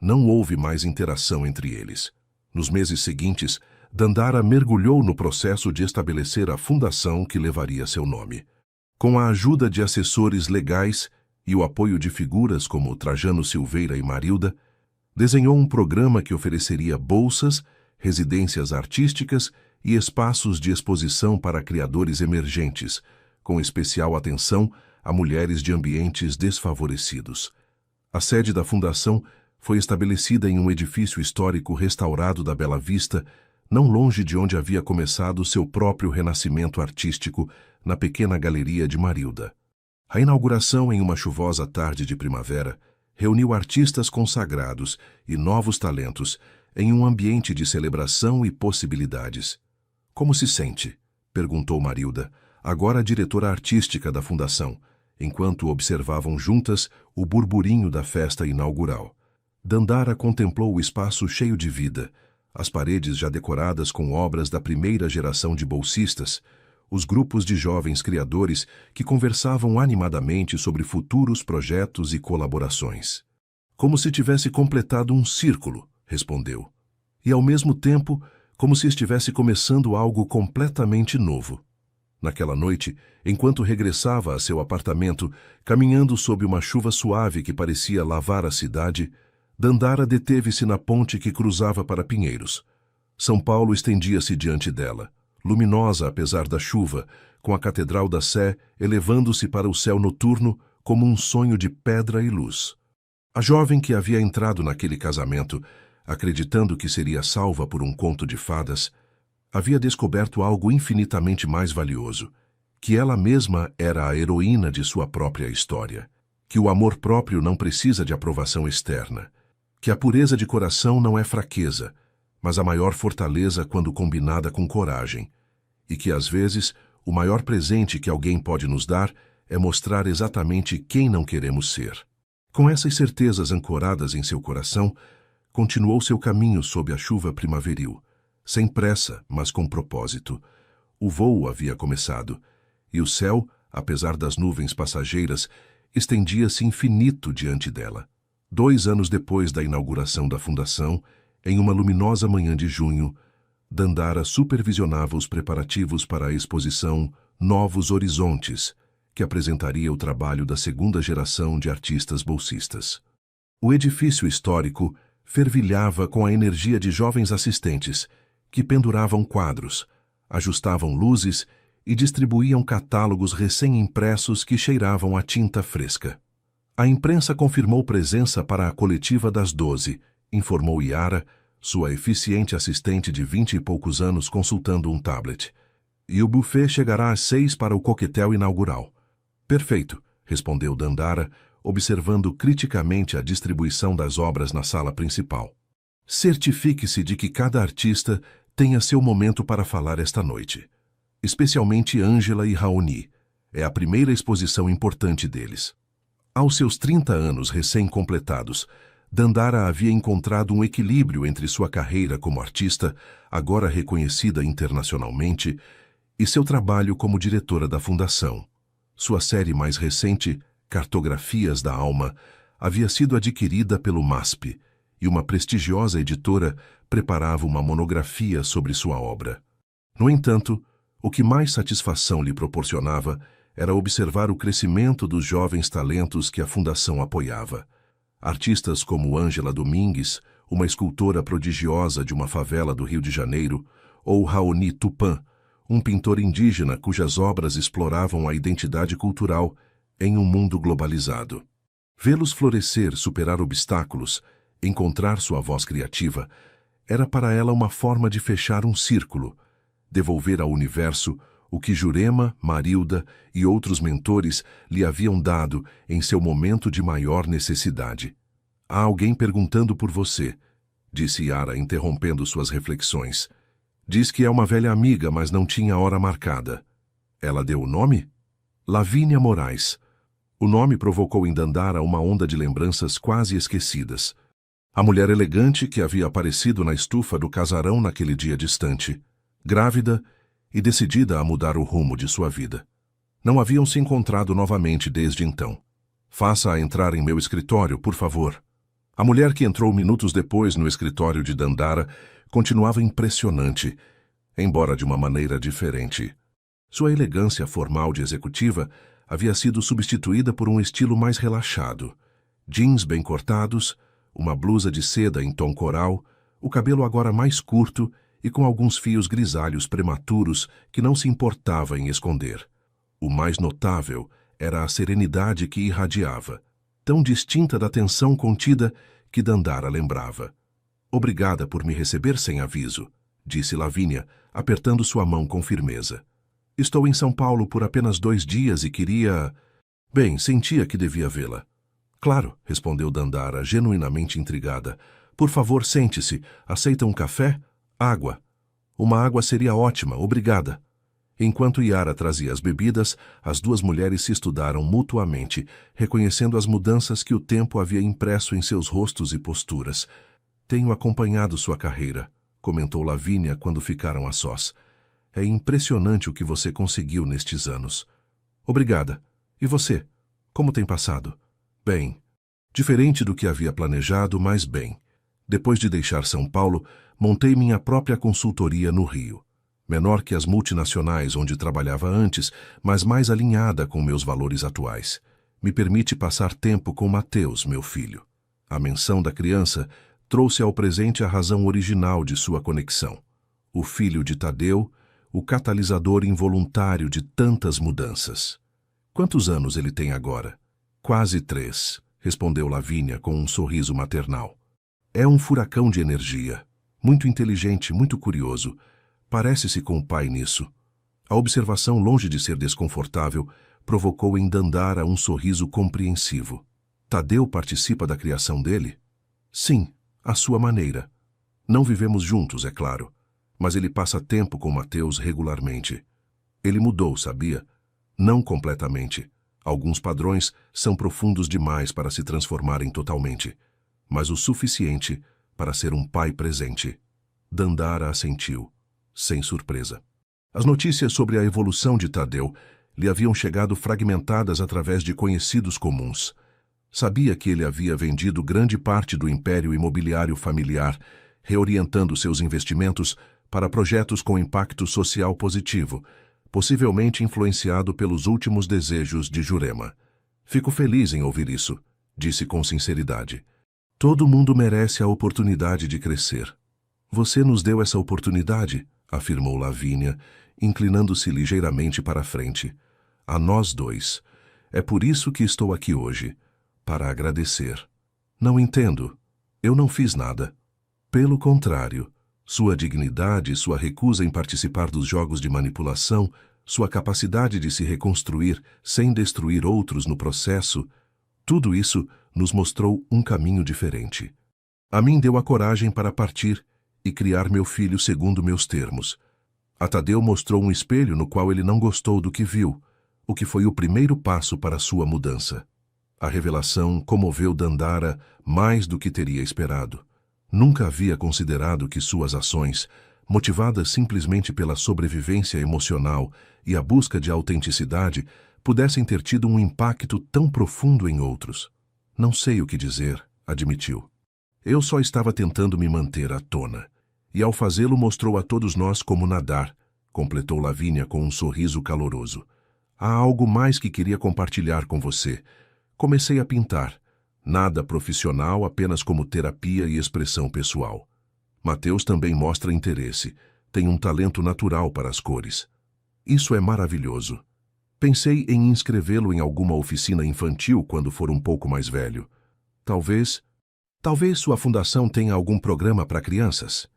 [SPEAKER 1] Não houve mais interação entre eles. Nos meses seguintes, Dandara mergulhou no processo de estabelecer a fundação que levaria seu nome. Com a ajuda de assessores legais e o apoio de figuras como Trajano Silveira e Marilda, desenhou um programa que ofereceria bolsas, residências artísticas e espaços de exposição para criadores emergentes, com especial atenção a mulheres de ambientes desfavorecidos. A sede da fundação foi estabelecida em um edifício histórico restaurado da Bela Vista, não longe de onde havia começado seu próprio renascimento artístico, na pequena galeria de Marilda. A inauguração, em uma chuvosa tarde de primavera, reuniu artistas consagrados e novos talentos em um ambiente de celebração e possibilidades. Como se sente? Perguntou Marilda, agora diretora artística da fundação, enquanto observavam juntas o burburinho da festa inaugural. Dandara contemplou o espaço cheio de vida, as paredes já decoradas com obras da primeira geração de bolsistas, os grupos de jovens criadores que conversavam animadamente sobre futuros projetos e colaborações. Como se tivesse completado um círculo, respondeu. E ao mesmo tempo, como se estivesse começando algo completamente novo. Naquela noite, enquanto regressava a seu apartamento, caminhando sob uma chuva suave que parecia lavar a cidade, Dandara deteve-se na ponte que cruzava para Pinheiros. São Paulo estendia-se diante dela, luminosa apesar da chuva, com a Catedral da Sé elevando-se para o céu noturno como um sonho de pedra e luz. A jovem que havia entrado naquele casamento, acreditando que seria salva por um conto de fadas, havia descoberto algo infinitamente mais valioso, que ela mesma era a heroína de sua própria história, que o amor próprio não precisa de aprovação externa, que a pureza de coração não é fraqueza, mas a maior fortaleza quando combinada com coragem, e que às vezes o maior presente que alguém pode nos dar é mostrar exatamente quem não queremos ser. Com essas certezas ancoradas em seu coração, continuou seu caminho sob a chuva primaveril, sem pressa, mas com propósito. O voo havia começado, e o céu, apesar das nuvens passageiras, estendia-se infinito diante dela. 2 anos depois da inauguração da fundação, em uma luminosa manhã de junho, Dandara supervisionava os preparativos para a exposição Novos Horizontes, que apresentaria o trabalho da segunda geração de artistas bolsistas. O edifício histórico fervilhava com a energia de jovens assistentes, que penduravam quadros, ajustavam luzes e distribuíam catálogos recém-impressos que cheiravam a tinta fresca. A imprensa confirmou presença para a coletiva das 12, informou Yara, sua eficiente assistente de 20 e poucos anos consultando um tablet. E o buffet chegará às 6 para o coquetel inaugural. Perfeito, respondeu Dandara, observando criticamente a distribuição das obras na sala principal. Certifique-se de que cada artista tenha seu momento para falar esta noite. Especialmente Ângela e Raoni. É a primeira exposição importante deles. Aos seus 30 anos recém-completados, Dandara havia encontrado um equilíbrio entre sua carreira como artista, agora reconhecida internacionalmente, e seu trabalho como diretora da fundação. Sua série mais recente, Cartografias da Alma, havia sido adquirida pelo MASP, e uma prestigiosa editora preparava uma monografia sobre sua obra. No entanto, o que mais satisfação lhe proporcionava era observar o crescimento dos jovens talentos que a fundação apoiava. Artistas como Ângela Domingues, uma escultora prodigiosa de uma favela do Rio de Janeiro, ou Raoni Tupã, um pintor indígena cujas obras exploravam a identidade cultural em um mundo globalizado. Vê-los florescer, superar obstáculos, encontrar sua voz criativa, era para ela uma forma de fechar um círculo, devolver ao universo o que Jurema, Marilda e outros mentores lhe haviam dado em seu momento de maior necessidade. Há alguém perguntando por você, disse Yara, interrompendo suas reflexões. Diz que é uma velha amiga, mas não tinha hora marcada. Ela deu o nome? Lavínia Moraes. O nome provocou em Dandara uma onda de lembranças quase esquecidas. A mulher elegante que havia aparecido na estufa do casarão naquele dia distante, grávida e decidida a mudar o rumo de sua vida. Não haviam se encontrado novamente desde então. Faça-a entrar em meu escritório, por favor. A mulher que entrou minutos depois no escritório de Dandara continuava impressionante, embora de uma maneira diferente. Sua elegância formal de executiva havia sido substituída por um estilo mais relaxado. Jeans bem cortados, uma blusa de seda em tom coral, o cabelo agora mais curto e com alguns fios grisalhos prematuros que não se importava em esconder. O mais notável era a serenidade que irradiava, tão distinta da tensão contida que Dandara lembrava. Obrigada por me receber sem aviso, disse Lavínia, apertando sua mão com firmeza. Estou em São Paulo por apenas 2 dias e queria... Bem, sentia que devia vê-la. Claro, respondeu Dandara, genuinamente intrigada. Por favor, sente-se. Aceita um café? Água. Uma água seria ótima, obrigada. Enquanto Yara trazia as bebidas, as duas mulheres se estudaram mutuamente, reconhecendo as mudanças que o tempo havia impresso em seus rostos e posturas. Tenho acompanhado sua carreira, comentou Lavínia quando ficaram a sós. É impressionante o que você conseguiu nestes anos. Obrigada. E você? Como tem passado? Bem. Diferente do que havia planejado, mas bem. Depois de deixar São Paulo, montei minha própria consultoria no Rio. Menor que as multinacionais onde trabalhava antes, mas mais alinhada com meus valores atuais. Me permite passar tempo com Mateus, meu filho. A menção da criança trouxe ao presente a razão original de sua conexão. O filho de Tadeu, o catalisador involuntário de tantas mudanças. Quantos anos ele tem agora? Quase 3, respondeu Lavínia com um sorriso maternal. É um furacão de energia. Muito inteligente, muito curioso. Parece-se com o pai nisso. A observação, longe de ser desconfortável, provocou em Dandara um sorriso compreensivo. Tadeu participa da criação dele? Sim, à sua maneira. Não vivemos juntos, é claro, mas ele passa tempo com Mateus regularmente. Ele mudou, sabia? Não completamente. Alguns padrões são profundos demais para se transformarem totalmente, mas o suficiente para ser um pai presente. Dandara assentiu, sem surpresa. As notícias sobre a evolução de Tadeu lhe haviam chegado fragmentadas através de conhecidos comuns. Sabia que ele havia vendido grande parte do império imobiliário familiar, reorientando seus investimentos para projetos com impacto social positivo, possivelmente influenciado pelos últimos desejos de Jurema. Fico feliz em ouvir isso, disse com sinceridade. Todo mundo merece a oportunidade de crescer. Você nos deu essa oportunidade, afirmou Lavínia, inclinando-se ligeiramente para a frente. A nós dois. É por isso que estou aqui hoje, para agradecer. Não entendo. Eu não fiz nada. Pelo contrário, sua dignidade, sua recusa em participar dos jogos de manipulação, sua capacidade de se reconstruir sem destruir outros no processo, tudo isso nos mostrou um caminho diferente. A mim deu a coragem para partir e criar meu filho segundo meus termos. A Tadeu mostrou um espelho no qual ele não gostou do que viu, o que foi o primeiro passo para sua mudança. A revelação comoveu Dandara mais do que teria esperado. Nunca havia considerado que suas ações, motivadas simplesmente pela sobrevivência emocional e a busca de autenticidade, pudessem ter tido um impacto tão profundo em outros. Não sei o que dizer, admitiu. Eu só estava tentando me manter à tona. E ao fazê-lo mostrou a todos nós como nadar, completou Lavínia com um sorriso caloroso. Há algo mais que queria compartilhar com você. Comecei a pintar. Nada profissional, apenas como terapia e expressão pessoal. Mateus também mostra interesse, tem um talento natural para as cores. Isso é maravilhoso. Pensei em inscrevê-lo em alguma oficina infantil quando for um pouco mais velho. Talvez sua fundação tenha algum programa para crianças.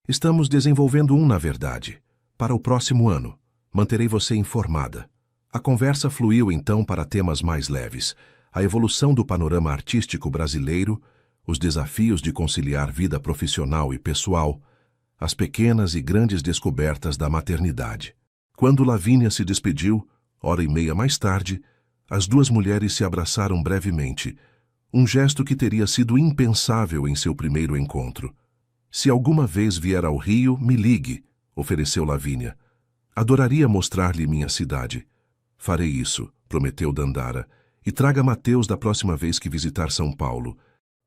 [SPEAKER 1] Estamos desenvolvendo um, na verdade, para o próximo ano. Manterei você informada. A conversa fluiu então para temas mais leves: a evolução do panorama artístico brasileiro, os desafios de conciliar vida profissional e pessoal, as pequenas e grandes descobertas da maternidade. Quando Lavínia se despediu, hora e meia mais tarde, as duas mulheres se abraçaram brevemente, um gesto que teria sido impensável em seu primeiro encontro. Se alguma vez vier ao Rio, me ligue, ofereceu Lavínia. Adoraria mostrar-lhe minha cidade. Farei isso, prometeu Dandara, e traga Mateus da próxima vez que visitar São Paulo.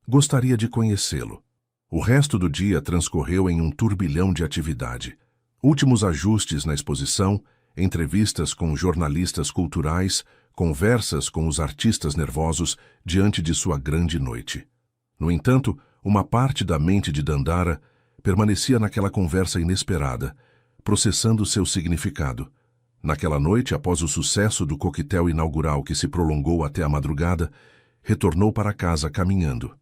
[SPEAKER 1] Gostaria de conhecê-lo. O resto do dia transcorreu em um turbilhão de atividade. Últimos ajustes na exposição, entrevistas com jornalistas culturais, conversas com os artistas nervosos diante de sua grande noite. No entanto, uma parte da mente de Dandara permanecia naquela conversa inesperada, processando seu significado. Naquela noite, após o sucesso do coquetel inaugural que se prolongou até a madrugada, retornou para casa caminhando.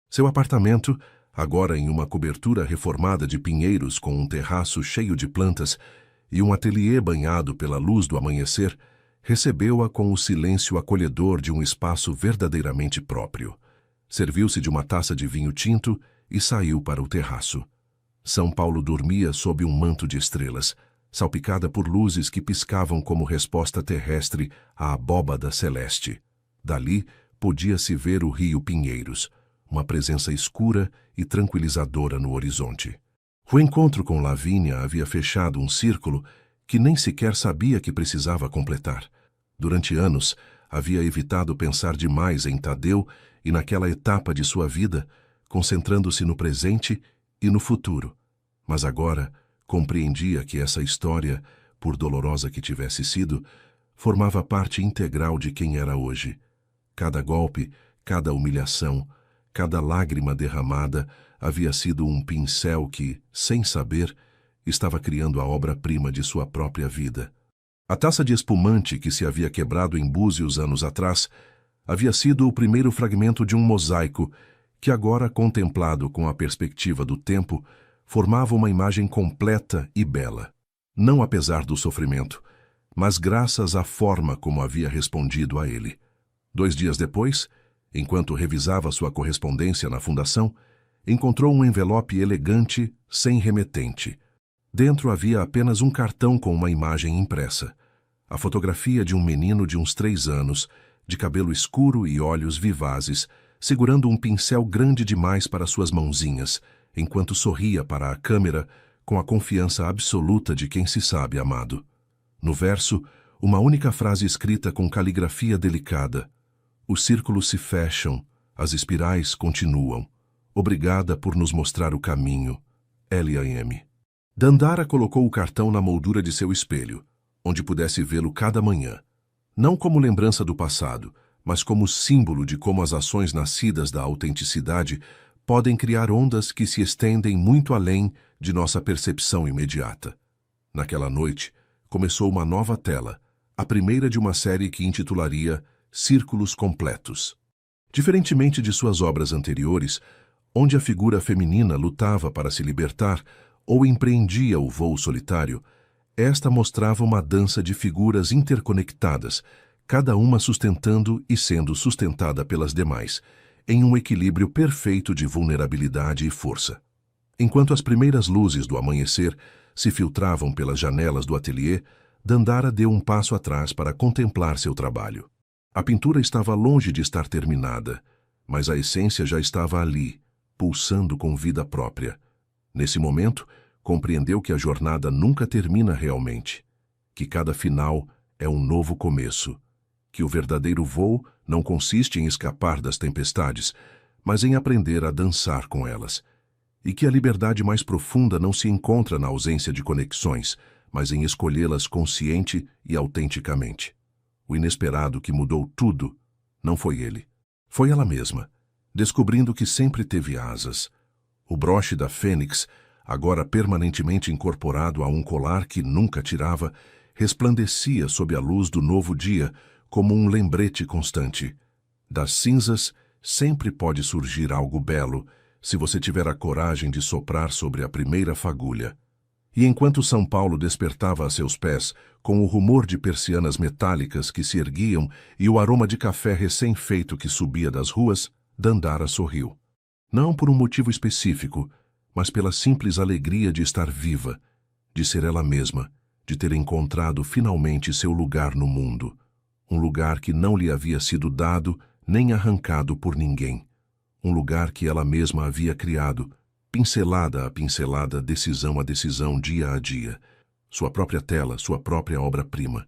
[SPEAKER 1] Seu apartamento, agora em uma cobertura reformada de pinheiros com um terraço cheio de plantas e um ateliê banhado pela luz do amanhecer, recebeu-a com o silêncio acolhedor de um espaço verdadeiramente próprio. Serviu-se de uma taça de vinho tinto e saiu para o terraço. São Paulo dormia sob um manto de estrelas, salpicada por luzes que piscavam como resposta terrestre à abóbada celeste. Dali podia-se ver o rio Pinheiros, uma presença escura e tranquilizadora no horizonte. O encontro com Lavínia havia fechado um círculo que nem sequer sabia que precisava completar. Durante anos, havia evitado pensar demais em Tadeu e naquela etapa de sua vida, concentrando-se no presente e no futuro. Mas agora compreendia que essa história, por dolorosa que tivesse sido, formava parte integral de quem era hoje. Cada golpe, cada humilhação, cada lágrima derramada havia sido um pincel que, sem saber, estava criando a obra-prima de sua própria vida. A taça de espumante que se havia quebrado em Búzios anos atrás havia sido o primeiro fragmento de um mosaico que agora, contemplado com a perspectiva do tempo, formava uma imagem completa e bela. Não apesar do sofrimento, mas graças à forma como havia respondido a ele. 2 dias depois, enquanto revisava sua correspondência na fundação, encontrou um envelope elegante, sem remetente. Dentro havia apenas um cartão com uma imagem impressa. A fotografia de um menino de uns 3 anos, de cabelo escuro e olhos vivazes, segurando um pincel grande demais para suas mãozinhas, enquanto sorria para a câmera com a confiança absoluta de quem se sabe amado. No verso, uma única frase escrita com caligrafia delicada: "Os círculos se fecham, as espirais continuam. Obrigada por nos mostrar o caminho. L.A.M." Dandara colocou o cartão na moldura de seu espelho, onde pudesse vê-lo cada manhã. Não como lembrança do passado, mas como símbolo de como as ações nascidas da autenticidade podem criar ondas que se estendem muito além de nossa percepção imediata. Naquela noite, começou uma nova tela, a primeira de uma série que intitularia Círculos Completos. Diferentemente de suas obras anteriores, onde a figura feminina lutava para se libertar ou empreendia o voo solitário, esta mostrava uma dança de figuras interconectadas, cada uma sustentando e sendo sustentada pelas demais, em um equilíbrio perfeito de vulnerabilidade e força. Enquanto as primeiras luzes do amanhecer se filtravam pelas janelas do ateliê, Dandara deu um passo atrás para contemplar seu trabalho. A pintura estava longe de estar terminada, mas a essência já estava ali, pulsando com vida própria. Nesse momento, compreendeu que a jornada nunca termina realmente, que cada final é um novo começo, que o verdadeiro voo não consiste em escapar das tempestades, mas em aprender a dançar com elas, e que a liberdade mais profunda não se encontra na ausência de conexões, mas em escolhê-las consciente e autenticamente. O inesperado que mudou tudo não foi ele, foi ela mesma, descobrindo que sempre teve asas. O broche da fênix, agora permanentemente incorporado a um colar que nunca tirava, resplandecia sob a luz do novo dia como um lembrete constante. Das cinzas sempre pode surgir algo belo, se você tiver a coragem de soprar sobre a primeira fagulha. E enquanto São Paulo despertava a seus pés, com o rumor de persianas metálicas que se erguiam e o aroma de café recém-feito que subia das ruas, Dandara sorriu. Não por um motivo específico, mas pela simples alegria de estar viva, de ser ela mesma, de ter encontrado finalmente seu lugar no mundo. Um lugar que não lhe havia sido dado nem arrancado por ninguém. Um lugar que ela mesma havia criado, pincelada a pincelada, decisão a decisão, dia a dia. Sua própria tela, sua própria obra-prima.